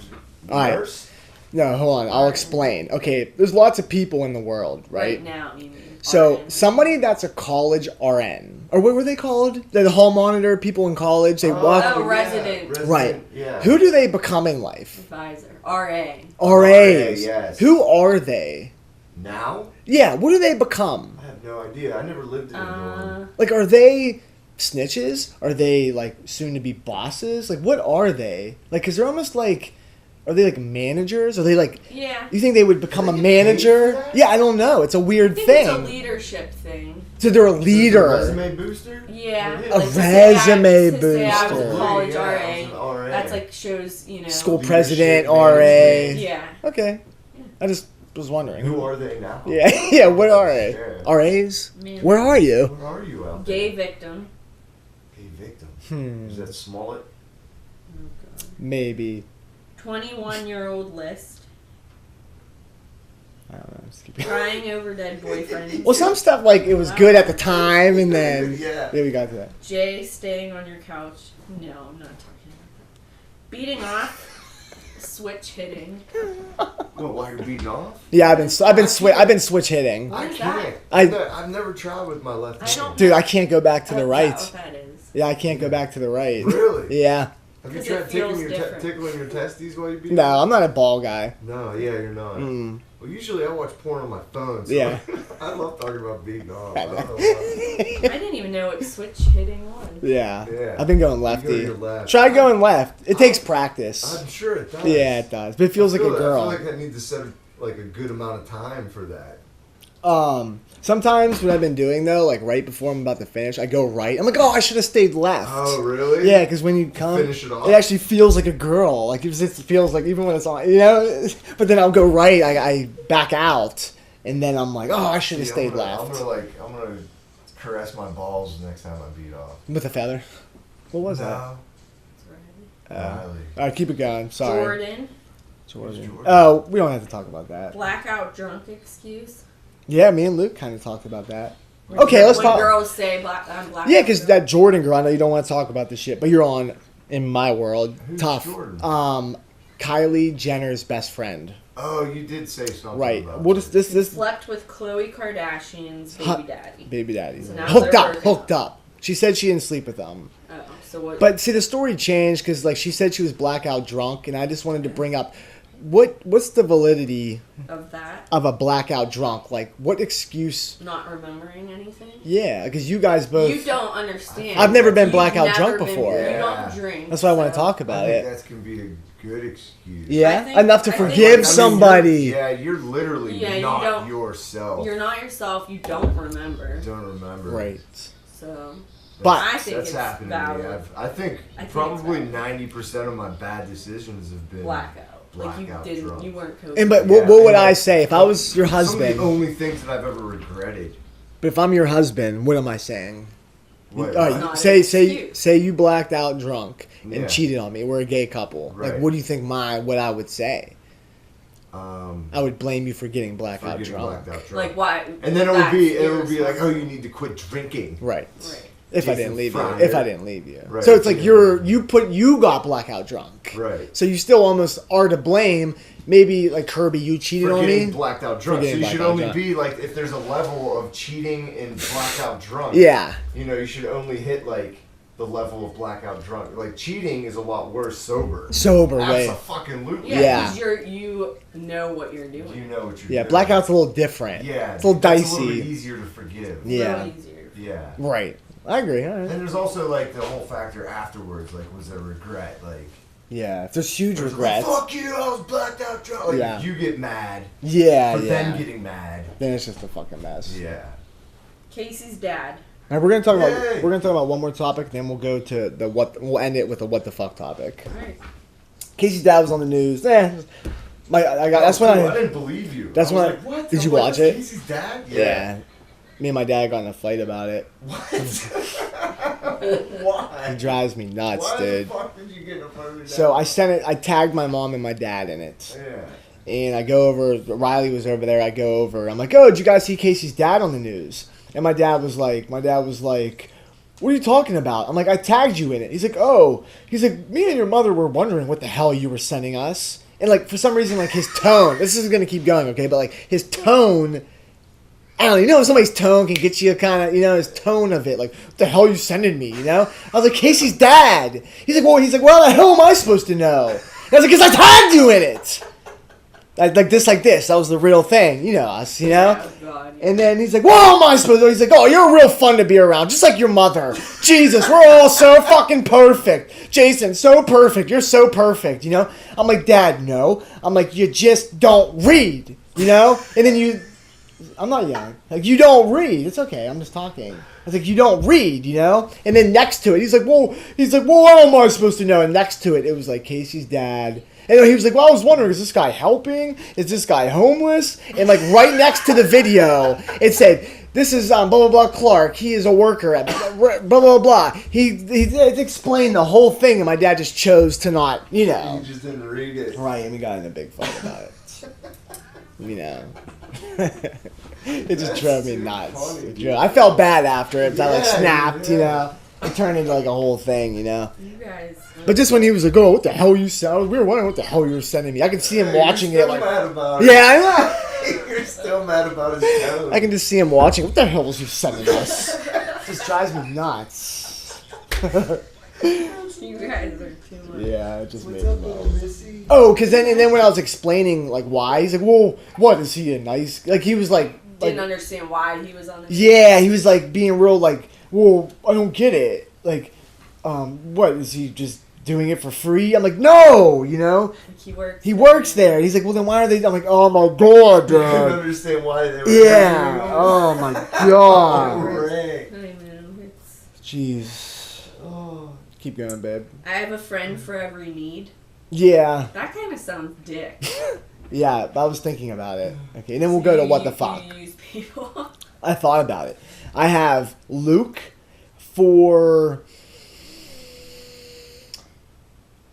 All right.
Nurse?
No, hold on. I'll explain. Okay, there's lots of people in the world, right?
Right now, you mean.
So
RN.
somebody that's a college RN, or what were they called? The hall monitor people in college. They walk.
Oh, resident.
Right.
Yeah.
Who do they become in life?
Advisor. RA.
RAs.
Yes.
Who are they?
Now?
Yeah. What do they become?
I have no idea. I never lived in a dorm.
Like, are they snitches? Are they like soon to be bosses? Like, what are they? Like, cause they're almost like. Are they like managers? Are they like?
Yeah.
You think they would become a
Do they get paid
manager?
for that?
Yeah, I don't know. It's a weird
I think
thing.
it's a leadership thing.
So they're a
Is it
leader.
a resume booster?
Yeah.
A
like to
resume
to say I was
booster.
a college
Yeah, I was
RA.
an RA.
That's like shows,
School
Leadership,
president,
management.
RA.
Yeah.
Okay. I just was wondering.
Who are they now?
Yeah, yeah. What are they?
Yeah.
RAs?
Man.
Where are you?
Where are you out there?
Gay victim.
Gay victim.
Hmm.
Is that Smollett?
Oh, God.
Maybe.
21-year-old list.
I don't know. Just keep...
Crying over dead boyfriend.
Well, some stuff like it was good at the time, and then
Yeah.
we got to that.
Jay staying on your couch. No, I'm not talking about that. Beating off. Switch hitting.
What? While you're beating off?
Yeah, I've been switch hitting.
What
I
is
can't.
that?
I've never tried with my left
I
hand.
don't-
Dude, I can't go back to the
Is
right.
that what that is?
Yeah, I can't go back to the right.
Really?
Yeah.
Have you
'Cause
tried
it feels different.
tickling your testes while you beat
No,
off?
I'm not a ball guy.
No, yeah, you're not.
Mm.
Well, usually I watch porn on my phone. So
Yeah.
I love talking about beating off. I don't know why.
I didn't even know what switch hitting was.
Yeah.
Yeah.
I've been going
You go
lefty.
to your left.
Try going left. It takes practice.
I'm sure it does.
Yeah, it does. But it feels like a
I
girl.
feel like I need to set like a good amount of time for that.
Sometimes what I've been doing though, like right before I'm about to finish, I go right. I'm like, oh, I should have stayed left.
Oh, really?
Yeah, because when you come,
Finish it off?
it actually feels like a girl. Like it just feels like even when it's on, you know. But then I'll go right. I back out, and then I'm like, oh, I should have
See,
stayed
I'm
left
gonna caress my balls next time I beat off.
with a feather. What was that?
No. Riley.
All right, keep it going. Sorry,
Jordan.
Jordan.
Jordan?
Oh, we don't have to talk about that.
Blackout drunk excuse.
Yeah, me and Luke kind of talked about that. Okay, let's
when
talk.
girls say I'm black.
Yeah, because that Jordan girl, I know you don't want to talk about this shit, but you're on, in my world,
Who's
tough.
Jordan?
Kylie Jenner's best friend.
Oh, you did say something.
Right.
About
What is this
Slept with Khloe Kardashian's baby
Hot-
daddy.
baby daddy?
So now
Hooked
they're
up,
broken
hooked up. She said she didn't sleep with them.
Oh, so what?
But see, the story changed because like she said she was blackout drunk, and I just wanted to bring up what's the validity
of that,
of a blackout drunk? Like, what excuse?
not remembering anything.
Yeah, because you guys both.
You don't understand.
I've never been
You've
blackout
never
drunk
been-
before.
You
Yeah.
don't drink.
That's why I want to
so-
talk
I
about
think
it.
that can be a good excuse.
Yeah,
I think-
enough to
I think-
forgive
I mean,
somebody.
You're literally
Yeah, you
not
don't-
yourself.
You're not yourself. You don't remember.
Don't remember.
Right.
So
But
I think
That's
it's
happened to me.
valid.
I think
I think
probably
it's valid.
90% of my bad decisions have been
blackout. Like you
blackout
didn't.
drunk.
You weren't coaching.
And but
Yeah,
what would
and
I
like,
say if I was your
Some of
husband?
the only things that I've ever regretted.
But if I'm your husband, what am I saying?
What,
All right,
what?
Not
say
an
say
excuse.
say you blacked out drunk and
Yeah.
cheated on me. We're a gay couple. Like,
Right.
what do you think what I would say?
Um,
I would blame you for getting
for
blackout
getting
drunk.
blacked out drunk.
Like why?
And then
that's
it would be like, oh,
irresponsible.
you need to quit drinking.
Right.
Right.
If I
If
didn't
you
leave you.
find
If
it.
I didn't leave you.
Right.
So it's like
Yeah.
you got blackout drunk.
Right.
So you still almost are to blame. Maybe like Kirby, you cheated
For
on
getting
me.
blacked out drunk.
For
So
getting
you should
blackout
only
drunk.
be like, if there's a level of cheating and blackout drunk.
Yeah.
You know, you should only hit like the level of blackout drunk. Like cheating is a lot worse sober.
Sober way.
Absolutely.
Yeah.
Yeah.
'Cause you know what you're doing.
You know what you're
Yeah.
doing.
Blackout's a little different.
Yeah.
It's a little
It's a
dicey.
little bit easier to forgive.
Yeah.
Real easier.
Yeah.
Right. I agree. All right.
And there's also like the whole factor afterwards. Like, was there regret? Like,
Yeah. There's huge
there's
regrets.
Like, fuck you! I was blacked out drunk. Like,
Yeah.
you get mad
Yeah.
for
Yeah.
them getting mad.
Then it's just a fucking mess.
Yeah.
Casey's dad.
All right, we're gonna
Yay.
talk about one more topic, then we'll go to the what. We'll end it with a what the fuck topic.
All right.
Casey's dad was on the news. That's when
I didn't believe you.
That's
I was
when
like, what?
did
I'm
you
like,
watch
that's
it?
Casey's dad?
Yeah. Me and my dad got in a fight about it.
What? Why?
It drives me nuts,
Why
dude.
the fuck did you get in a fight with your
So
dad?
I sent it. I tagged my mom and my dad in it,
Yeah.
and I go over. Riley was over there. I go over. I'm like, oh, did you guys see Casey's dad on the news? And my dad was like, what are you talking about? I'm like, I tagged you in it. He's like, oh. He's like, me and your mother were wondering what the hell you were sending us. And, like, for some reason, like, his tone, this is going to keep going, okay? But, like, his tone, I don't know, you know, somebody's tone can get you kind of, you know, his tone of it. Like, what the hell are you sending me, you know? I was like, Casey's dad. He's like, well, the hell am I supposed to know? And I was like, because I tagged you in it. Like this. That was the real thing. You know us, you know?
Yeah, God, yeah.
And then he's like, well, am I supposed to? He's like, oh, you're real fun to be around. Just like your mother. Jesus, we're all so fucking perfect. Jason, so perfect. You're so perfect, you know? I'm like, Dad, no. I'm like, you just don't read, you know? And then I'm not young. Like, you don't read. It's okay. I'm just talking. I was like, you don't read, you know? And then next to it, he's like, well, what am I supposed to know? And next to it, it was like Casey's dad. And he was like, well, I was wondering, is this guy helping? Is this guy homeless? And, like, right next to the video, it said, this is blah, blah, blah Clark. He is a worker at blah, blah, blah. He explained the whole thing, and my dad just chose to not, you know.
You just didn't read it.
Right, and we got in a big fight about it. You know. It just drove me nuts. I felt bad after it. I, like, snapped, you know. It turned into, like, a whole thing, you know.
You guys.
But just when he was like, oh, what the hell you sent? We were wondering what the hell you were sending me. I can see him watching it. Like,
mad about it.
Yeah, I know.
You're still mad about his tone.
I can just see him watching. What the hell was you sending us? It just drives me nuts.
You guys are too much.
Yeah, it just
What's
made
up,
me
little
mad.
Missy?
Oh, because then when I was explaining, like, why, he's like, well, what, is he a nice... Like, he was like...
Didn't understand why he was on the show.
Yeah, he was, like, being real, like, well, I don't get it. Like, what, is he just doing it for free? I'm like, no, you know?
He works
there. He's like, well, then why are they... I'm like, oh, my God,
I couldn't
Dad.
understand why they were
Yeah. Oh, my God.
Right.
I know. It's...
Jeez.
Oh.
Keep going, babe.
I have a friend for every need.
Yeah.
That kind of sounds dick.
Yeah, I was thinking about it. Okay, and then we'll go to what the fuck.
You use people.
I thought about it. I have Luke for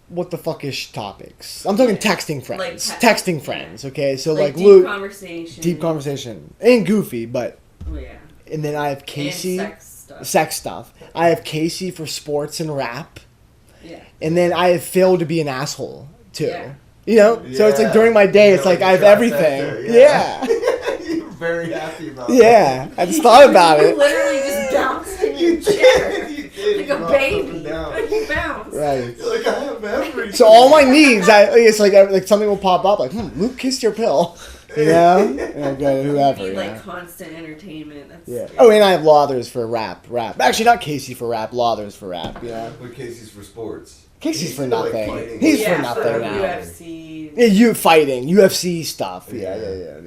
what the fuckish topics. I'm talking texting friends.
Like
texting friends, okay? So like
deep
Luke.
conversation.
Deep conversation. And goofy, but.
Oh, yeah.
And then I have Casey.
And sex
stuff. I have Casey for sports and rap.
Yeah.
And then I have Phil to be an asshole, too.
Yeah.
You know? So it's like during my day, it's like I have everything. Yeah.
You're very happy about
Yeah. I just thought about
You
it.
literally just bounced in your chair.
You did.
Like a baby.
Down.
You bounced.
Right.
You're like, I have everything.
So all my needs, it's like something will pop up, like, Luke kissed your pill. You know? And I'll go to whoever.
You need,
yeah.
like, constant entertainment. That's
Yeah.
scary.
Oh, and I have Lathers for rap. Actually, not Casey for rap, Lathers for rap, yeah.
But Casey's for sports.
Casey's for
into, like,
nothing.
fighting.
He's
Yeah,
for nothing
for
now.
UFC.
Yeah, you fighting, UFC stuff. Yeah.
Yeah.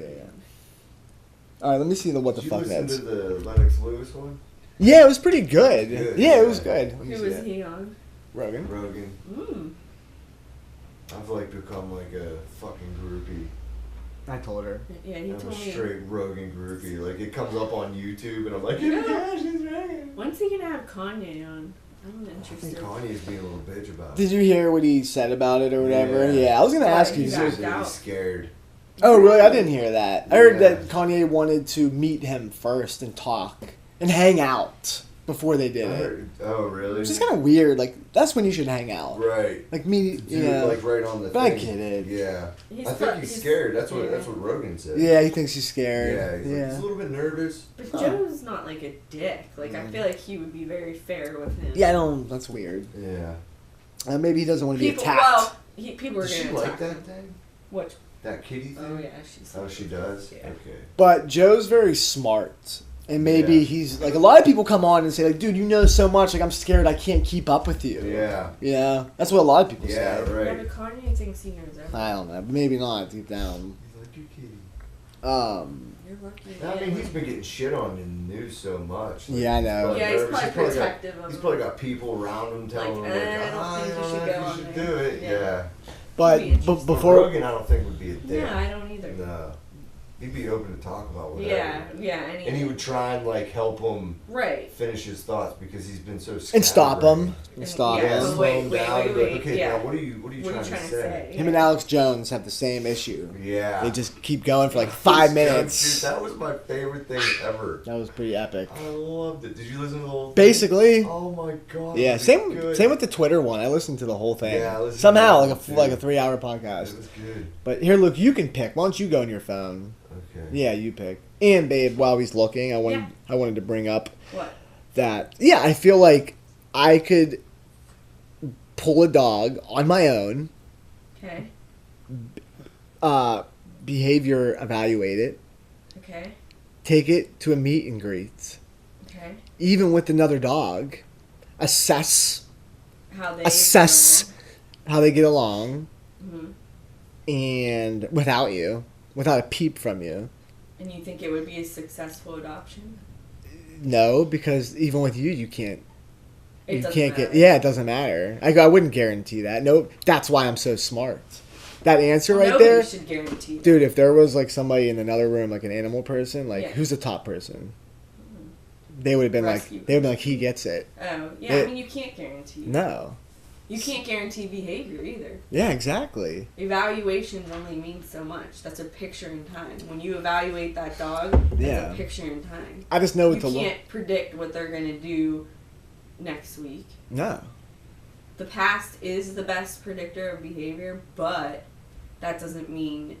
All right, let me see what the
Did you
fuck
listen
that's.
to the Lennox Lewis one?
Yeah, it was pretty good.
Good,
Yeah, it
yeah.
was good. Let me
Who
see
was
it.
he on?
Rogan.
Rogan.
Mm.
I've like become like a fucking groupie.
I told her.
Yeah, he
I'm a
told me.
straight Rogan groupie. Like it comes up on YouTube and I'm like, oh
Yeah.
my gosh, it's Rogan.
When's he gonna have Kanye on? I'm
I think
interested.
Kanye's being a little bitch about it.
Did you hear what he said about it or whatever?
Yeah.
Yeah, I was gonna
Yeah,
ask you.
he
He's
got
really
out.
scared.
Oh, really? I didn't hear that. I heard
Yeah.
that Kanye wanted to meet him first and talk and hang out before they did
I
it.
heard- oh really?
Which is kind of weird. Like, that's when you should hang out.
Right.
Like, me,
Dude,
you know.
like right on the
But I
thing.
get it.
Yeah.
He's
I think
fu-
he's
he's-
scared. That's
yeah.
what Rogan said.
Yeah, he thinks he's scared.
Yeah. He's, like, he's a little bit nervous.
But
Huh.
Joe's not like a dick. Like I feel like he would be very fair with him.
Yeah, I don't. That's weird.
Yeah.
Maybe he doesn't want to be
People,
attacked.
well, people were
Does she
gonna
like
attack
that
him.
thing?
What?
That kitty thing?
Oh yeah, she's.
Oh, she does?
Yeah.
Okay.
But Joe's very smart. And maybe
Yeah.
he's like, a lot of people come on and say, like, dude, you know so much. Like, I'm scared I can't keep up with you.
Yeah.
Yeah. That's what a lot of people
Yeah,
say.
right.
Yeah, but Kanye thinks he knows everything.
I don't know. But maybe not deep down.
He's like, you kitty.
You're lucky.
I mean, he's been getting shit on in the news so much. Like,
Yeah, I know.
probably
Yeah, he's
nervous.
probably
got-
protective of
He's
him.
probably got people around him telling
Like,
him,
I don't think you should
know
go
if
on
you should
there."
do it.
Yeah.
Yeah.
But
Be interesting.
before
Rogan, I don't think would be a dick.
Yeah, I don't either.
No. he'd be open to talk about whatever.
Yeah,
and he would try and like help him
right
finish his thoughts because he's been so
and stop him.
Slow him down. Okay, now what are you trying to say?
Him and Alex Jones have the same issue.
Yeah,
they just keep going for like 5 minutes.
Dude, that was my favorite thing ever.
That was pretty epic.
I loved it. Did you listen to the whole thing?
Basically.
Oh my god.
Yeah, same with the Twitter one. I listened to the whole thing.
Yeah, I listened
somehow
to
like a 3-hour podcast.
It was good.
But here, Luke, you can pick. Why don't you go on your phone?
Okay.
Yeah, you pick. And babe, while he's looking, I wanted to bring up that. Yeah, I feel like I could pull a dog on my own.
Okay.
Behavior evaluate it.
Okay.
Take it to a meet and greet.
Okay.
Even with another dog, assess how they get along, and without a peep from you.
And you think it would be a successful adoption?
No, because even with you can't.
It doesn't matter.
It doesn't matter. I wouldn't guarantee that. No, that's why I'm so smart. That answer right
Nobody
there,
should guarantee that.
Dude. If there was like somebody in another room, like an animal person, like who's the top person? They would have been like, he gets it.
Oh yeah, I mean you can't guarantee.
No.
You can't guarantee behavior either.
Yeah, exactly.
Evaluations only mean so much. That's a picture in time. When you evaluate that dog, that's a picture in time.
I just know
you can't predict what they're gonna do next week.
No.
The past is the best predictor of behavior, but that doesn't mean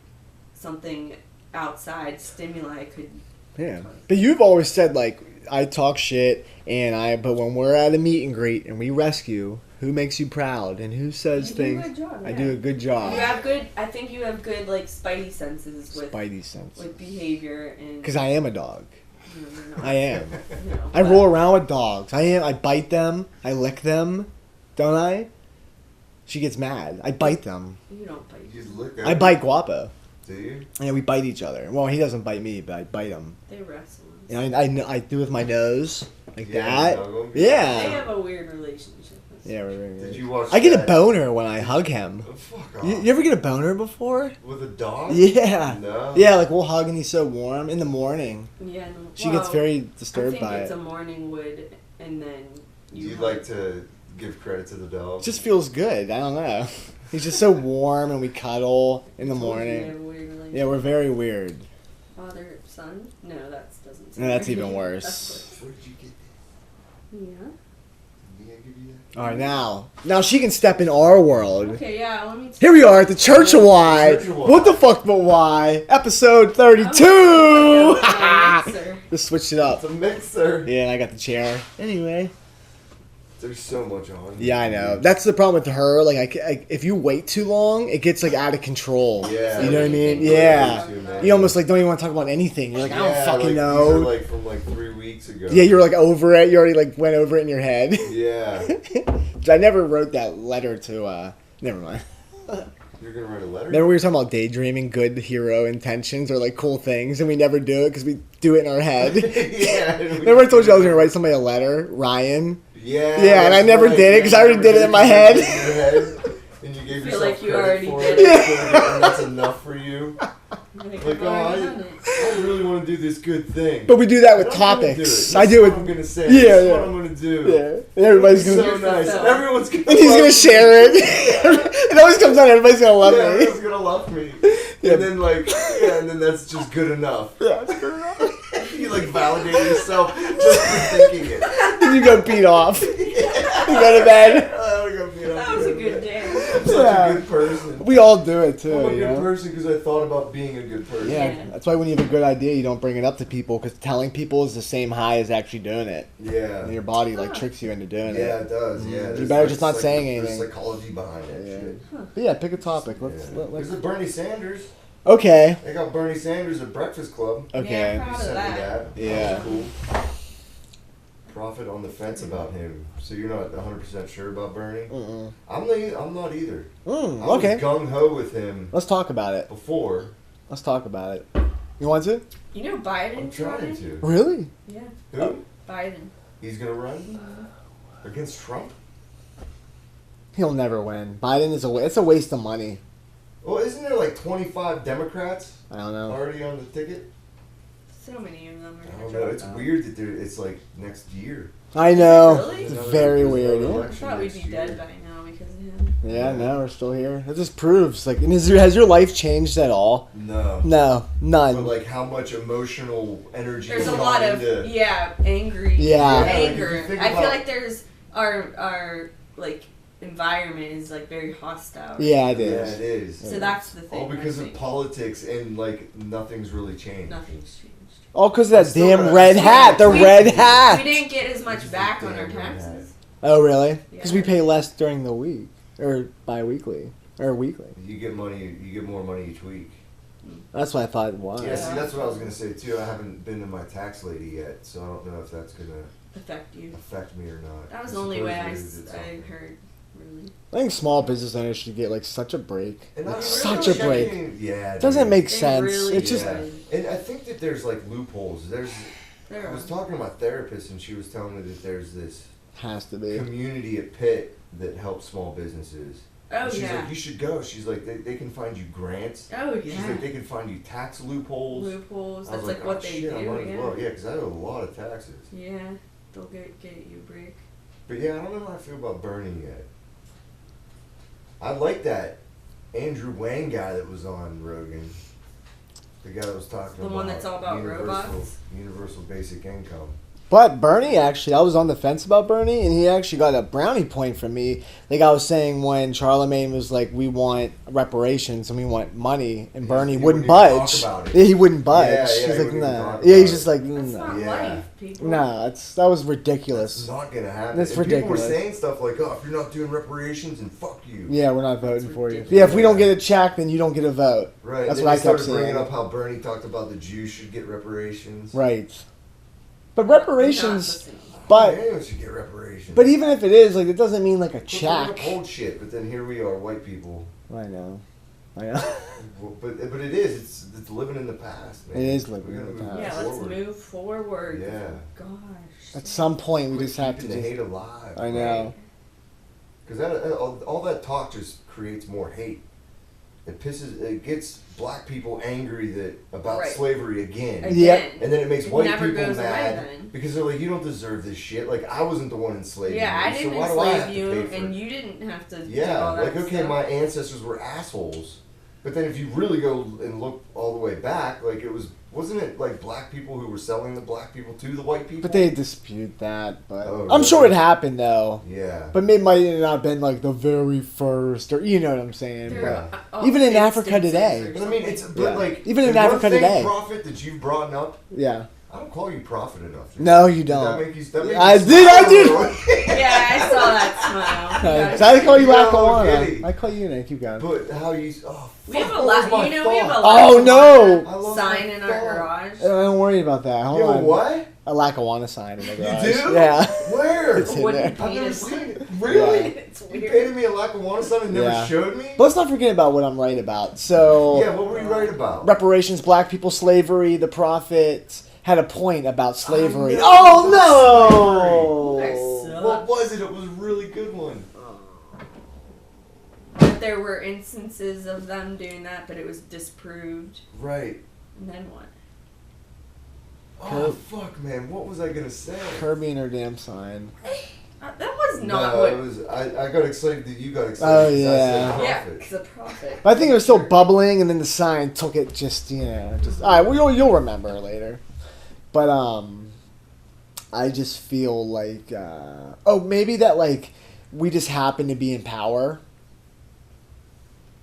something outside stimuli could.
Yeah, but you've always said like I talk shit, but when we're at a meet and greet and we rescue, who makes you proud and who says things?
Do a good job,
I do a good job.
You have good. I think you have good like spidey senses with behavior and.
Because I am a dog.
No.
I am.
No,
I roll around with dogs. I bite them. I lick them. Don't I? She gets mad. I bite them.
You don't bite.
You just lick them.
I bite Guapo.
Do you?
Yeah, we bite each other. Well, he doesn't bite me, but I bite him.
They wrestle.
And I do with my nose like that.
Yeah. They have a weird relationship.
Yeah,
Did you watch?
I get a boner when I hug him.
Oh, fuck off.
You ever get a boner before?
With a dog?
Yeah.
No.
Yeah, like we'll hug and he's so warm in the morning.
Yeah. No.
She gets very disturbed by it.
I think it's a morning wood, and then you.
Do you like to give credit to the dog?
It just feels good. I don't know. He's just so warm and we cuddle in the morning. Yeah, we're very weird.
Father, son? No, that doesn't sound
No, that's
weird.
even worse.
Where did you get that?
Yeah.
All right, now she can step in our world.
Okay, yeah, let me.
Here we are at the Church of Why. What the fuck but why? Episode 32. Just switched it up.
It's a mixer.
Yeah, and I got the chair. Anyway.
There's so much on.
Yeah, I know. That's the problem with her. Like, if you wait too long, it gets like out of control.
Yeah.
You know what I mean? Yeah. You almost like don't even want to talk about anything. You're like, I don't fucking know.
These are, like from like 3 weeks ago.
Yeah, you're like over it. You already like went over it in your head.
Yeah.
I never wrote that letter to. Never mind.
You're gonna write a letter?
Remember we were talking about daydreaming, good hero intentions or like cool things, and we never do it because we do it in our head.
Yeah.
Remember I told you I was gonna write somebody a letter, Ryan?
Yeah.
Yeah, and I never did it because I already did it in my head.
And you gave
yourself
like you
already
for
did
it,
it.
and that's enough for you. Like, I really want to do this good thing.
But we do that with topics.
I do it. I'm gonna say.
Yeah,
That's what I'm gonna do.
Yeah, and everybody's gonna.
So nice. Everyone's gonna.
And he's gonna share it. It always comes out. Everybody's gonna love me.
Everyone's gonna love me. Yeah. And then and then that's just good enough.
Yeah, it's good enough.
You like validate yourself just for thinking it.
Then you go beat off. You go to bed.
That was a good day.
I'm such a good person.
We all do it too.
I'm a good person because I thought about being a good person.
Yeah, that's why when you have a good idea, you don't bring it up to people because telling people is the same high as actually doing it.
Yeah.
And your body like tricks you into doing it.
Yeah, it does. Yeah.
You better just not saying anything.
There's psychology behind it.
Yeah. But yeah, pick a topic. Let's.
There's the Bernie Sanders.
Okay.
They got Bernie Sanders at Breakfast Club.
Okay.
Yeah, I'm proud of that.
Yeah.
That was cool. Prophet on the fence about him. So you're not 100% sure about Bernie?
Mm-mm.
I'm not either. I
Okay.
was gung-ho with him.
Let's talk about it.
Before.
Let's talk about it. You want to?
You know Biden?
I'm trying to.
Really?
Yeah.
Who?
Biden.
He's going to run?
Mm-hmm.
Against Trump?
He'll never win. Biden is it's a waste of money.
Well, isn't there like 25 Democrats
I don't know.
already on the ticket?
So many of them
I
are
don't know. It's weird that it's like next year.
I know.
Really?
It's
There's
very
another
weird. Yeah.
I
election
thought we'd
next
be dead
year.
by now because of him.
Yeah, no, we're still here. That just proves, like, and has your life changed at all?
No.
No, none.
But like how much emotional energy
There's a
is
lot
gone
of
into,
angry.
Yeah.
Anger.
Like, if you think
I feel
about-
like there's our like environment is like very hostile.
Yeah, it
Yeah,
is.
it is.
So that's the thing.
All because
I
of
think.
politics and like nothing's really changed.
Nothing's changed.
All because of that
Still
damn
got-
red hat. The
We-
red hat.
We didn't get as much back on our
Damn red
taxes.
Oh, really? Because we
Yeah.
pay less during the week. Or bi-weekly. Or weekly.
You get money. You get more money each week.
That's what I thought it was.
Yeah, see, that's what I was gonna say too. I haven't been to my tax lady yet, so I don't know if that's gonna
Affect you.
affect me or not.
That was the only way I
Supposedly it's
heard. Really.
I think small business owners should get, like, such a break.
And I
Like,
mean,
such
really
a break.
checking- Yeah.
It doesn't
dude.
make
They
sense.
really
It's just...
Yeah. And I think that there's like loopholes.
There
I was
are.
talking to my therapist and she was telling me that there's this
Has to be.
community at Pitt that helps small businesses.
Oh
And she's
yeah.
like, you should go. She's like, they can find you grants.
Oh
She's
yeah.
like, they can find you tax loopholes.
Loopholes.
I
That's
was
like what
oh,
they
shit,
do.
I might as
Yeah.
well. Yeah, because I owe a lot of taxes.
Yeah. They'll get you a break.
But yeah, I don't know how I feel about Bernie yet. I like that Andrew Wang guy that was on Rogan. The guy that was talking
The
about
one that's all about
universal,
robots?
universal basic income.
But Bernie, actually, I was on the fence about Bernie, and he actually got a brownie point from me. Like I was saying when Charlemagne was like, we want reparations and we want money, and Bernie
He
wouldn't
wouldn't even
budge.
talk about it.
Yeah, he wouldn't budge.
Yeah,
He's
he
like,
wouldn't even
nah.
talk
Yeah, he's
about
just
it.
like,
That's
no.
not
Yeah.
life, people.
Nah, that was
It's
ridiculous.
not gonna happen.
That's
And people were
ridiculous.
saying stuff like, "Oh, if you're not doing reparations, then fuck you."
Yeah, we're not voting
That's
for you.
ridiculous.
Yeah, if we don't get a check, then you don't get a vote.
Right.
That's
then
what I
they
kept
started bringing
saying.
up how Bernie talked about the Jews should get reparations.
Right. But
Not
reparations,
listening.
but
Anyone should get reparations.
but even if it is, like, it doesn't mean like a
But bring up
check.
old shit, but then here we are, white people.
I know.
But it is. It's living in the past, man.
It is living
We
in
gotta
the
move
past.
Yeah, let's
forward.
move forward.
Yeah.
Gosh.
At some point, we
Quit
just have to
keeping the
just.
hate alive.
I know.
Because all that talk just creates more hate. It gets black people angry about
Right.
slavery again.
Yeah.
And then it makes
It
white
never
people
goes away
mad
then.
because they're like, you don't deserve this shit. Like, I wasn't the one enslaved.
Yeah, I
you,
didn't
so why do I have
enslave
to
you,
pay for
and
it?
you didn't have to do
Yeah,
all that
like, okay,
stuff.
my ancestors were assholes. But then if you really go and look all the way back, like, wasn't it like black people who were selling the black people to the white people?
But they dispute that. But
Oh,
I'm sure
really?
it happened though.
Yeah.
But it might not have been like the very first, or you know what I'm saying.
There
But
are,
even in Africa
instances
today.
or
But I mean, it's
something.
but
Yeah.
like
Even in
the one
Africa
thing,
today.
Prophet, that you've brought up.
yeah.
I don't call you prophet enough. dude.
No, you
Did that
don't.
make you? That make
I
you
did, I
smile,
did.
or what?
Yeah, I saw that smile.
So I call you
Yeah,
Lackawanna.
giddy.
I call you Nick. Keep going.
But how you? Oh,
We have
fuck,
a
what was
lot.
my
You know, we have a
thought?
Oh, no!
I lost
sign
my
in our
thought.
garage.
Don't worry about that. Hold
Yo,
on.
what?
A Lackawanna sign in the garage.
do?
Yeah.
Where?
It's in
Wooden
there.
I've never
painted
seen
one.
it. Really?
It's
You
weird.
painted me a Lackawanna sign and never
Yeah.
showed me?
But let's not forget about what I'm right about. So,
Yeah, what were you right about?
reparations, black people, slavery, the prophet had a point about slavery.
I know
Oh,
Slavery.
no!
What was it? It was a really good one.
But there were instances of them doing that, but it was disproved.
Right.
And then what?
Oh, fuck, man. What was I going to say?
Kirby and her damn sign.
That was not
no,
what.
it was. I got excited that you got excited.
Oh,
'cause I
yeah.
said
Yeah,
prophet.
it's a prophet.
But I think it was still bubbling, and then the sign took it just, just... Alright, well, you'll remember later. But, I just feel like, maybe that, like, we just happen to be in power.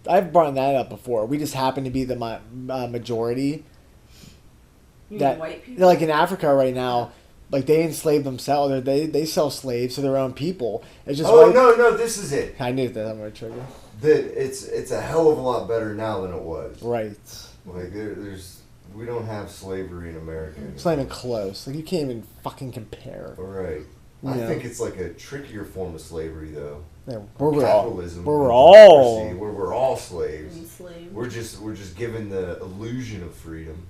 I've brought that up before. We just happen to be the majority.
You
that-
mean white people?
Like in Africa right now, like they enslave themselves. They sell slaves to their own people. It's just
Oh,
white-
no, this is it.
I knew that I'm gonna trigger.
That it's a hell of a lot better now than it was.
Right.
Like, we don't have slavery in America anymore.
It's not even close. Like you can't even fucking compare.
Right. I
Yeah.
think it's like a trickier form of slavery, though.
Yeah, where we're all
Capitalism,
where we're
and
all-
democracy, where we're all slaves.
Enslaved.
We're just given the illusion of freedom.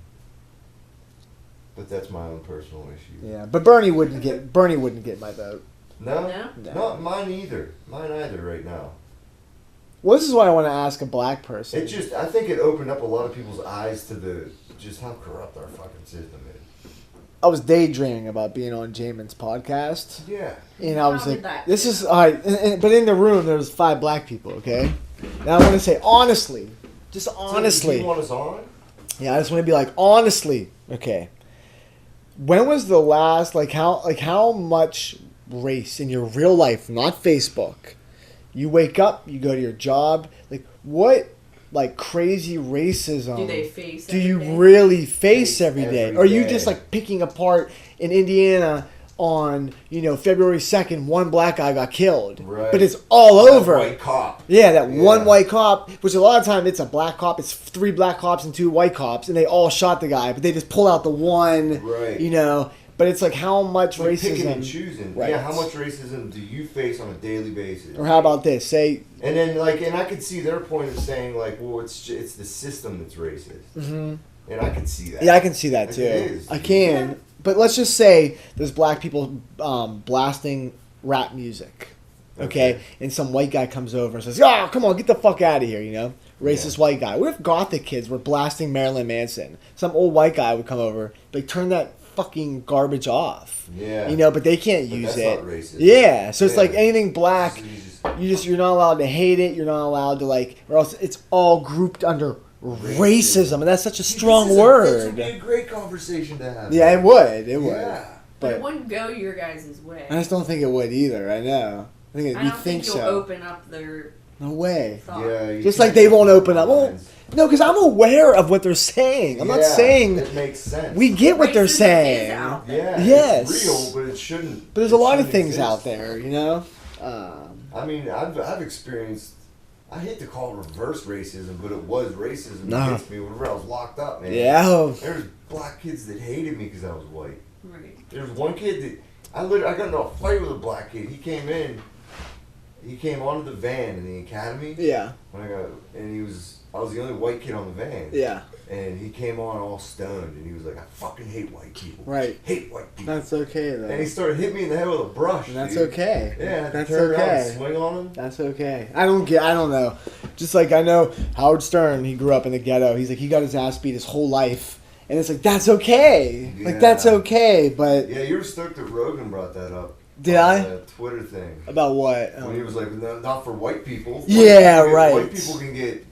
But that's my own personal issue.
Yeah, but Bernie wouldn't get my vote.
No,
No?
No.
not mine either. Mine either right now.
Well, this is what I want to ask a black person.
I think it opened up a lot of people's eyes to just how corrupt our fucking system is.
I was daydreaming about being on Jamin's podcast.
Yeah.
And I was like, this is, all right. But in the room, there was 5 black people, okay? Now I want to say, honestly, just honestly.
So you want us on?
Yeah, I just want to be like, honestly, okay. When was the last, how much race in your real life, not Facebook, you wake up, you go to your job, what, crazy racism
do they face
do you really face every day? Or are you just, picking apart in Indiana on, February 2nd, one black guy got killed.
Right.
But it's all over.
White cop.
Yeah, one white cop, which a lot of time it's a black cop. It's 3 black cops and 2 white cops, and they all shot the guy, but they just pull out the one,
right.
But it's how much racism...
picking and choosing. Right. Yeah, how much racism do you face on a daily basis?
Or how about this? Say...
And then, and I could see their point of saying, well, it's the system that's racist.
Mm-hmm.
And I can see that.
Yeah, I can see that, too.
It is.
I can. Yeah. But let's just say there's black people blasting rap music, okay? And some white guy comes over and says, "Oh, come on, get the fuck out of here," Racist white guy. What if gothic kids were blasting Marilyn Manson? Some old white guy would come over, turn that fucking garbage off.
Yeah.
But they can't use it.
Not racist.
Yeah. So it's anything black, you're not allowed to hate it, you're not allowed to or else it's all grouped under racism, and that's such a strong word.
This would be a great conversation to have.
Yeah, it would. It would.
Yeah.
But it wouldn't go your guys' way.
I just don't think it would either. I know. I don't think
you'll open up their...
No way.
Thought.
Yeah.
Just like they won't open up. Well, no, because I'm aware of what they're saying. I'm not saying...
It makes sense.
We get what they're saying.
Out
there. Yeah.
Yes.
It's real, but it shouldn't...
But there's a lot of things out there,
I mean, I've experienced... I hate to call it reverse racism, but it was racism against me whenever I was locked up, man.
Yeah.
There's black kids that hated me because I was white.
Right.
There's one kid that... I got into a fight with a black kid. He came onto the van in the academy.
Yeah.
I was the only white kid on the van.
Yeah.
And he came on all stoned, and he was like, "I fucking hate white people.
Right.
Hate white people."
That's okay, though.
And he started hitting me in the head with a brush.
And that's okay.
Yeah,
that's
turn around
okay.
and swing on him.
That's okay. I don't know. Just I know Howard Stern, he grew up in the ghetto. He's he got his ass beat his whole life. And it's that's okay.
Yeah.
That's okay, but...
Yeah, you were stoked that Rogan brought that up.
Did I?
The Twitter thing.
About what?
When he was like, not for white people.
Right.
White people can get...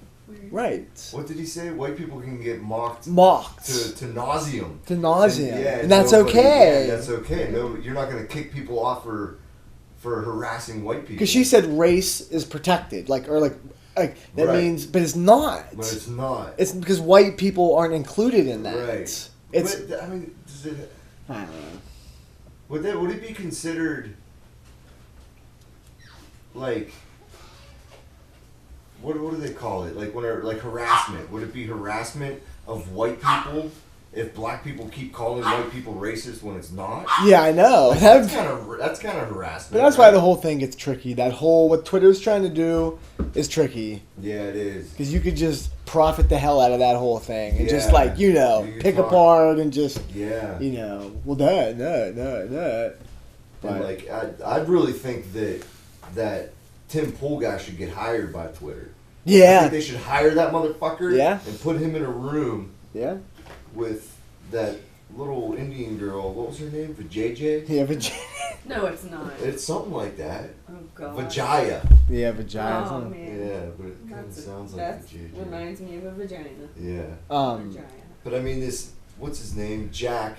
Right.
What did he say? White people can get mocked. To nauseum.
To nauseum.
And
that's okay.
Yeah, that's okay. No, you're not going to kick people off for harassing white people.
Because she said race is protected. That means... But it's not.
But it's not.
It's because white people aren't included in that.
Right.
It's...
But, I mean...
I don't know.
Would it be considered... What do they call it? Harassment. Would it be harassment of white people if black people keep calling white people racist when it's not?
Yeah, I know.
That's kind of harassment.
But that's why the whole thing gets tricky. What Twitter's trying to do is tricky.
Yeah, it is.
Because you could just profit the hell out of that whole thing and just pick apart and just well that.
But I really think that Tim Pool guy should get hired by Twitter.
Yeah.
I think they should hire that motherfucker and put him in a room with that little Indian girl. What was her name? Vijay?
Yeah, Vijay.
No, it's not.
It's something like that.
Oh, God.
Vijaya.
Yeah, Vijaya.
Oh, man.
Yeah, but it kind of sounds like Vijay.
That reminds me of a vagina.
Yeah.
Vagina.
But I mean, what's his name? Jack.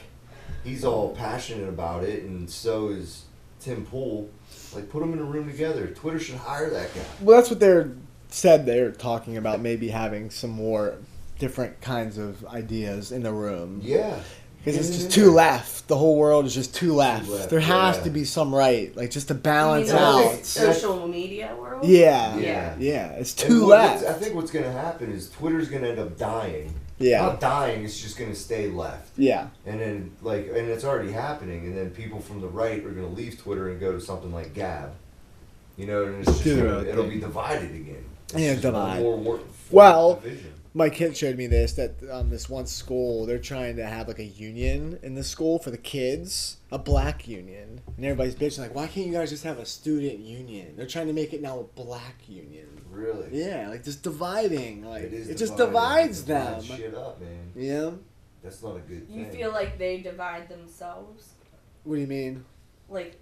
He's all passionate about it, and so is Tim Pool. Put them in a room together. Twitter should hire that guy.
Well, that's what they're talking about, maybe having some more different kinds of ideas in the room.
Yeah.
Because it's just too left. The whole world is just too left. There has to be some right, just to balance out.
Social media world?
Yeah. It's too left.
I think what's going to happen is Twitter's going to end up dying.
Yeah.
Not dying, it's just going to stay left.
Yeah.
And then, and it's already happening, and then people from the right are going to leave Twitter and go to something like Gab. And it's just it'll be divided again.
Divided.
More
well,
division.
My kid showed me this, that this one school, they're trying to have like a union in the school for the kids, a black union. And everybody's bitching like, why can't you guys just have a student union? They're trying to make it now a black union.
Really?
Yeah, like just dividing. Like it just
dividing.
divides them.
Shit up, man.
Yeah.
That's not a good thing.
You feel like they divide themselves?
What do you mean?
Like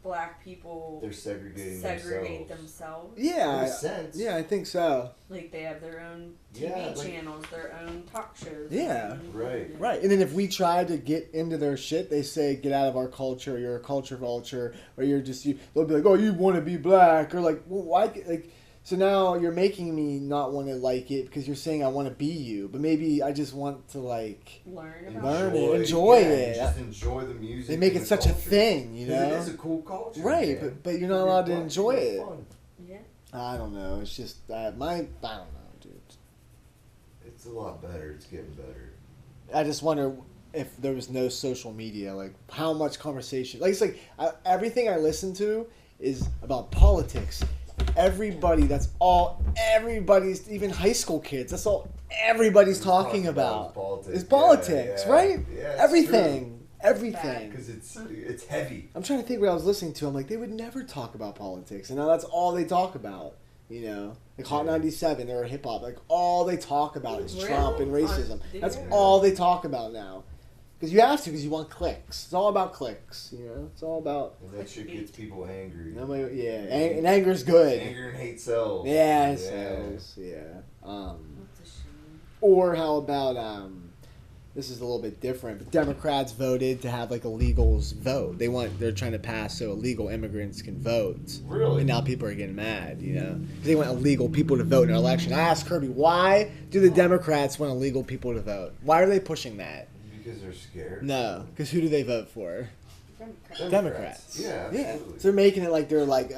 black people
they're segregate
themselves.
Yeah,
in a sense.
Yeah, I think so.
Like they have their own TV channels, their own talk shows.
Yeah,
right.
And then if we try to get into their shit, they say, "Get out of our culture. You're a culture vulture," or "You're just you." They'll be like, "Oh, you want to be black," or like, "Well, why?" Like, so now you're making me not want to like it because you're saying I want to be you, but maybe I just want to like enjoy it.
Just enjoy the music.
They make it such
culture.
A thing, you know.
It is a cool culture,
right?
Man.
But you're not allowed to enjoy it.
Fun.
Yeah.
I don't know. It's just I don't know, dude.
It's a lot better. It's getting better.
I just wonder if there was no social media, like how much conversation. Like it's like everything I listen to is about politics. Everybody's even high school kids. That's all everybody's talking about. Is politics, right?
Yeah,
everything.
Because it's heavy.
I'm trying to think what I was listening to. I'm like, they would never talk about politics, and now that's all they talk about. You know, like Hot 97 or hip hop. Like all they talk about is Trump and racism. That's all they talk about now. Because you have to, because you want clicks. It's all about clicks, you know? It's all about...
And that shit gets people angry.
And anger's good.
Anger and hate sells.
Yeah, it sells. Yeah. Or how about, this is a little bit different, but Democrats voted to have, like, illegals vote. They're trying to pass so illegal immigrants can vote.
Really?
And now people are getting mad, you know? Because they want illegal people to vote in an election. I asked Kirby, why do the Democrats want illegal people to vote? Why are they pushing that?
Because they're scared?
No, because who do they vote for? Democrats.
Yeah, absolutely.
Yeah. So they're making it like they're like,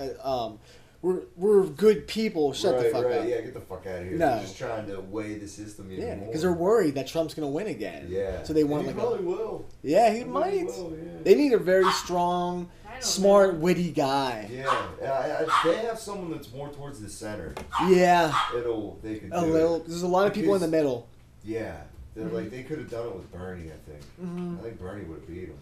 we're good people. Shut the fuck up.
Yeah, get the fuck out of here.
No.
They're just trying to weigh the system even more.
Because they're worried that Trump's gonna win again.
Yeah.
So they want
he probably will.
Yeah, he might.
Will, yeah.
They need a very strong, smart, witty guy.
Yeah. They have someone that's more towards the center.
Yeah.
They could do
a little.
it.
There's a lot of people in the middle.
Yeah. They're like, they could have done it with Bernie, I think. I think Bernie would have beat him.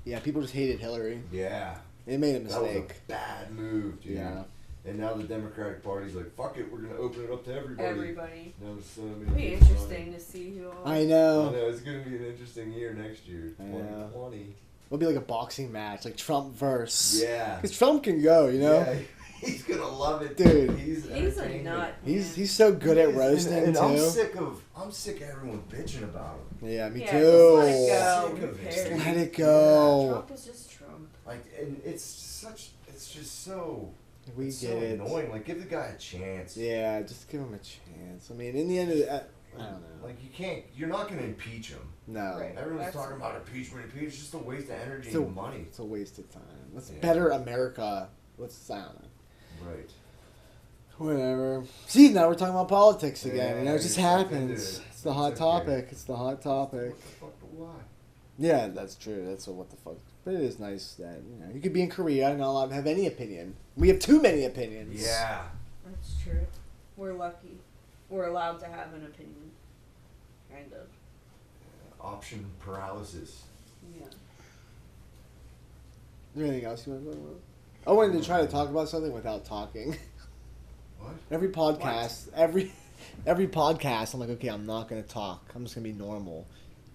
Yeah, people just hated Hillary.
Yeah.
They made a mistake.
That was a bad move, dude.
Yeah.
And now the Democratic Party's like, fuck it, we're going to open it up to everybody.
Now,
so
it'll be interesting to see who all...
I know.
It's going to be an interesting year next year, 2020.
It'll be like a boxing match, like Trump versus...
Yeah.
Because Trump can go, you know?
Yeah. He's going to love it,
dude.
He's
a nut.
He's so good at roasting,
and
too.
I'm sick of everyone bitching about him.
Yeah, me too.
Just
let it go.
Trump is just Trump.
Like, and it's just so...
We
it's
get
so
it.
annoying. Like, give the guy a chance.
Yeah, just give him a chance. I mean, in the end of the... I don't know.
Like, you're not going to impeach him.
No.
Right.
Everyone's talking about impeachment. It's just a waste of energy and money.
It's a waste of time. Let's better America. I don't know.
Right.
Whatever. See, now we're talking about politics again. You know, it just happens. It's the hot topic. It's the hot topic.
What the fuck, but why?
Yeah, that's true. That's a what the fuck. But it is nice that, you know, you could be in Korea and not allowed to have any opinion. We have too many opinions.
Yeah.
That's true. We're lucky. We're allowed to have an opinion. Kind of.
Option paralysis.
Yeah.
Is there anything else you want to talk about? I wanted to try to talk about something without talking.
What?
Every podcast, every podcast, I'm like, okay, I'm not going to talk. I'm just going to be normal.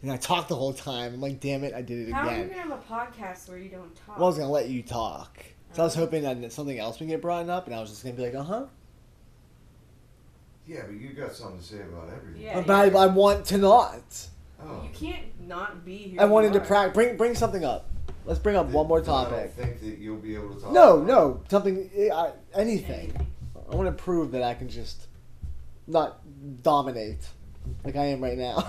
And I talk the whole time. I'm like, damn it, I did it
How
again.
are you going to have a podcast where you don't talk?
Well, I was going to let you talk. So I was hoping that something else would get brought up, and I was just going to be like, uh-huh.
Yeah, but you got something to say about everything.
Yeah,
but I want to not.
Oh. You can't not be here.
I wanted to practice. Bring something up. Let's bring up one more topic.
I don't think that you'll be able to talk
No, something, anything. I want to prove that I can just not dominate like I am right now.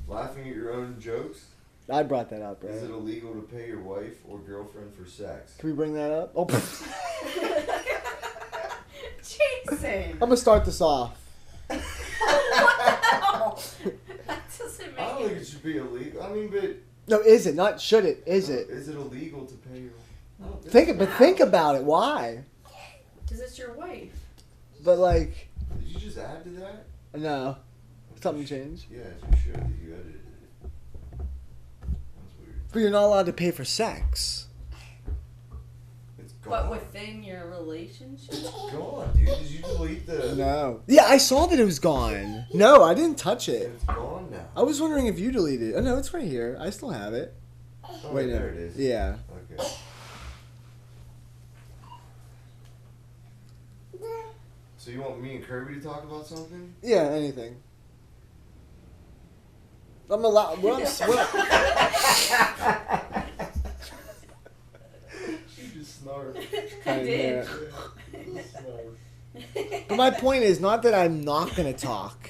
Laughing at your own jokes?
I brought that up, right?
Is it illegal to pay your wife or girlfriend for sex?
Can we bring that up? Oh,
Jason!
I'm going to start this off.
What the hell? That doesn't make
I don't think it should be illegal. I mean, but...
No, is it? Not should it. Is it?
Is it illegal to pay your...
Think about it. Why?
Because it's your wife.
But like.
Did you just add to that?
No. Something changed.
Yeah, you should. You edited it. That's weird.
But you're not allowed to pay for sex.
It's gone.
But within your relationship?
It's gone, dude. Did you delete the...
No. Yeah, I saw that it was gone. No, I didn't touch it.
It's gone now.
I was wondering if you deleted it. Oh, no, it's right here. I still have it.
Oh,
Wait,
there
no.
it is.
Yeah.
Okay. So you want me and Kirby to talk about something?
Yeah, anything. I'm allowed. She
just snarled.
I did.
But my point is not that I'm not gonna talk,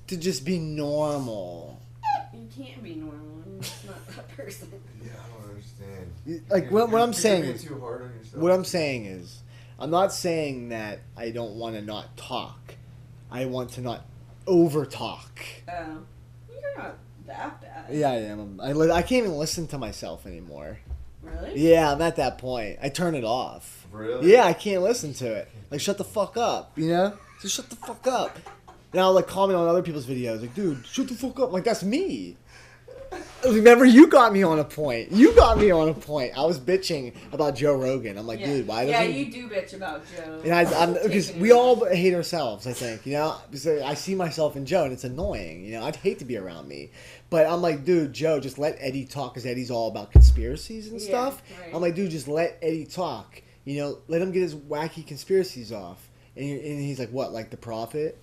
to just be normal.
You can't be normal. You're just not that person.
Yeah, I don't understand.
Like what I'm saying
You're
is,
being too hard on yourself.
what I'm saying is, I'm not saying that I don't want to not talk. I want to not over talk.
Oh, you're not that bad.
Yeah, I am. I can't even listen to myself anymore.
Really?
Yeah, I'm at that point. I turn it off.
Really?
Yeah, I can't listen to it. Like, shut the fuck up, you know? Just shut the fuck up. And I'll, like, comment on other people's videos. Like, dude, shut the fuck up. Like, that's me. Remember, you got me on a point. I was bitching about Joe Rogan. I'm like, dude, why doesn't...
Yeah, you do bitch about Joe.
And because we all hate ourselves, I think, you know? Because I see myself in Joe, and it's annoying, you know? I'd hate to be around me. But I'm like, dude, Joe, just let Eddie talk, because Eddie's all about conspiracies and stuff.
Right.
I'm like, dude, just let Eddie talk. You know, let him get his wacky conspiracies off. And he's like, what, like the prophet?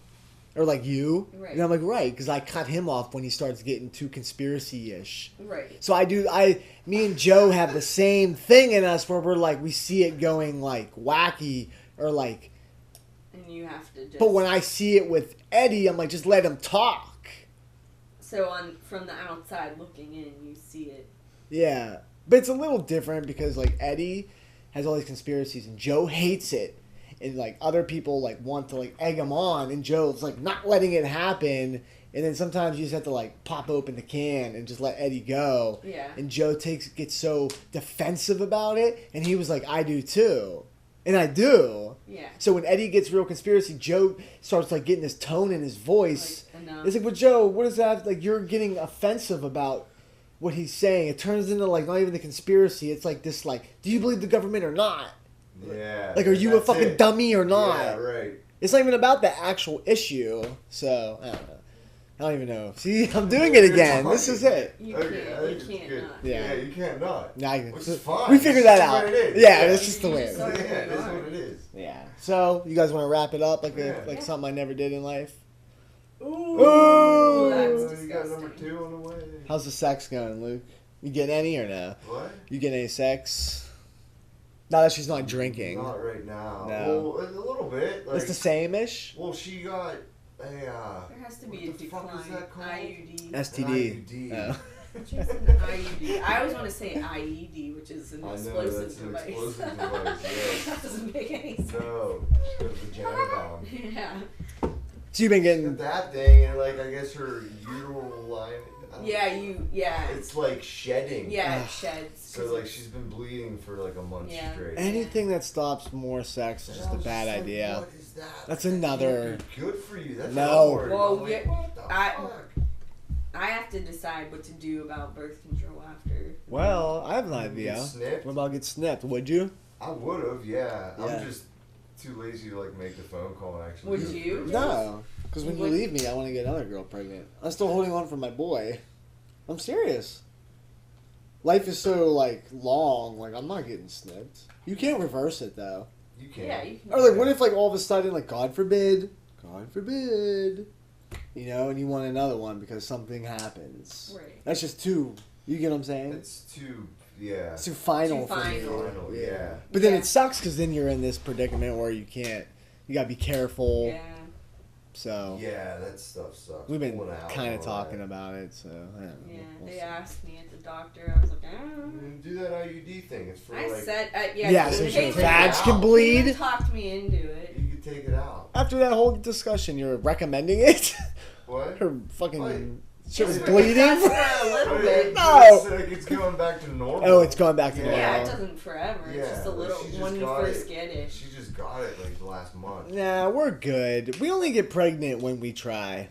Or like you?
Right.
And I'm like, right, because I cut him off when he starts getting too conspiracy-ish.
Right.
So me and Joe have the same thing in us where we're like, we see it going like wacky or like...
And you have to just...
But when I see it with Eddie, I'm like, just let him talk.
So from the outside looking in, you see it.
Yeah. But it's a little different because like Eddie has all these conspiracies and Joe hates it. And like other people like want to like egg him on and Joe's like not letting it happen. And then sometimes you just have to like pop open the can and just let Eddie go.
Yeah.
And Joe gets so defensive about it. And he was like, I do too. And I do.
Yeah.
So when Eddie gets real conspiracy, Joe starts like getting this tone in his voice.
Like, enough.
It's like, but Joe, what is that? Like you're getting offensive about what he's saying. It turns into like not even the conspiracy. It's like this like, do you believe the government or not?
Yeah.
Like, are you a fucking dummy or not?
Yeah, right.
It's not even about the actual issue. So, I don't know. I don't even know. See, I'm doing it again. This is it.
You
Okay,
can't not.
Yeah.
You can't not.
Which
is fine.
We figured that
It's
out.
the way it is.
Yeah, that's just the way it is.
Yeah, it is what it is.
Yeah. So, you guys want to wrap it up like
Yeah.
something I never did in life?
Ooh, that's
You got
disgusting.
number 2 on the way.
How's the sex going, Luke? You getting any or no?
What?
You getting any sex? Now that she's not drinking.
Not right now.
No.
Well, a little bit. Like,
It's the same-ish?
well, she got a...
There has to be a
what the fuck
decline.
is that called?
IUD.
STD.
IUD.
Oh.
Which is an IUD. I always want to say IED, which is an
I know,
explosive
that's an
device.
explosive device, yes.
That doesn't make any sense.
No. She got a vagina bomb.
Yeah.
So you've been
She
getting...
got that thing, and like, I guess her uteral line...
Yeah.
It's like shedding.
Yeah, it sheds.
So like she's been bleeding for like a month
Yeah.
straight.
Anything that stops more sex is
And
just
I
a
was
bad
like,
idea.
What is that?
That's
That
another-
can't be good for you. That's
No.
what I'm worried
Well,
about. Like,
yeah,
what the fuck?
I have to decide what to do about birth control after.
Well, I have an
Get
idea.
snipped?
What about get snipped? Would you?
I would have, yeah.
Yeah.
I'm just too lazy to like make the phone call and actually.
Would
do it.
you?
No. Because when you
Would-
leave me, I want to get another girl pregnant. I'm still holding on for my boy. I'm serious. Life is so, like, long. Like, I'm not getting snipped. You can't reverse it, though.
You can.
Yeah, you can.
Or, like, what if, like, all of a sudden, like, God forbid, you know, and you want another one because something happens.
Right.
That's just too, you get what I'm saying?
It's too, yeah.
It's too final
Too
for me.
final.
Final, yeah.
But then
Yeah.
it sucks because then you're in this predicament where you gotta be careful.
Yeah.
So
Yeah, that stuff sucks.
we've been
Pulling out
kind of
and all
talking
that.
about it. So I don't know.
Yeah.
We'll
They
see.
asked me at the doctor. I was like, I don't know.
Do that IUD thing. It's for
I
like.
said,
Yeah, so
they
your
even-
vag can
they
bleed.
even talked me into it.
You can take it out.
After that whole discussion, you're recommending it?
What?
Or fucking.
Like,
She was bleeding?
For a little bit.
No.
It's going back to normal.
Oh, it's going back to normal.
Yeah, it doesn't forever. It's just a little
she just
when you
got
first get it.
She just got it like the last month.
Nah, we're good. We only get pregnant when we try.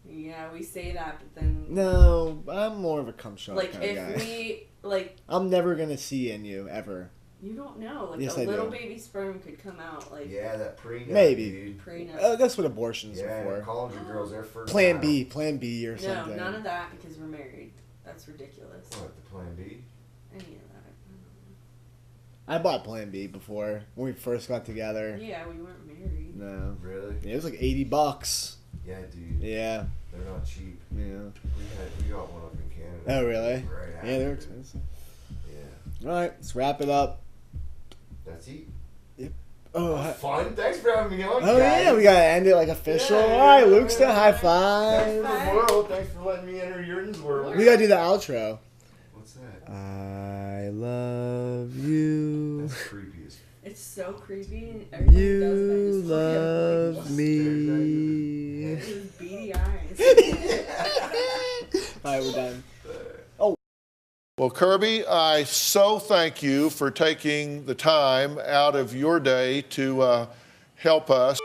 Yeah, we say that, but then...
No, I'm more of a cum shot
like,
kind of
if
guy.
we, like...
I'm never going to see in you, ever.
You don't know. Like,
Yes,
a
I
little
do.
baby sperm could come out, like...
Yeah, that prenup.
Maybe.
Dude.
Prenup.
That's what abortions
Yeah,
are for.
college girls, they're first.
Plan
time.
B or
No,
something.
none of that because we're married. That's ridiculous.
What, the plan B?
Any of that.
I bought Plan B before when we first got together.
Yeah, we weren't married.
No.
Really?
Yeah, it was like $80.
Yeah, dude.
Yeah.
They're not cheap.
Yeah.
We got one up in Canada.
Oh, really?
Right
Yeah, they're
after.
expensive.
Yeah.
All right, let's wrap it up.
That's it.
Oh,
Fun. Thanks for having me on,
oh
guys.
yeah, we gotta end it like official.
Yeah,
All right,
yeah,
Luke's the high
Thanks
five.
for the world. Thanks for letting me enter your world.
We gotta do the outro.
What's that?
I love you.
That's creepy as
It's so creepy. And everything he
You
does, and I just look at him
love
like,
me.
his beady eyes.
All right, we're done.
Well, Kirby, I so thank you for taking the time out of your day to help us.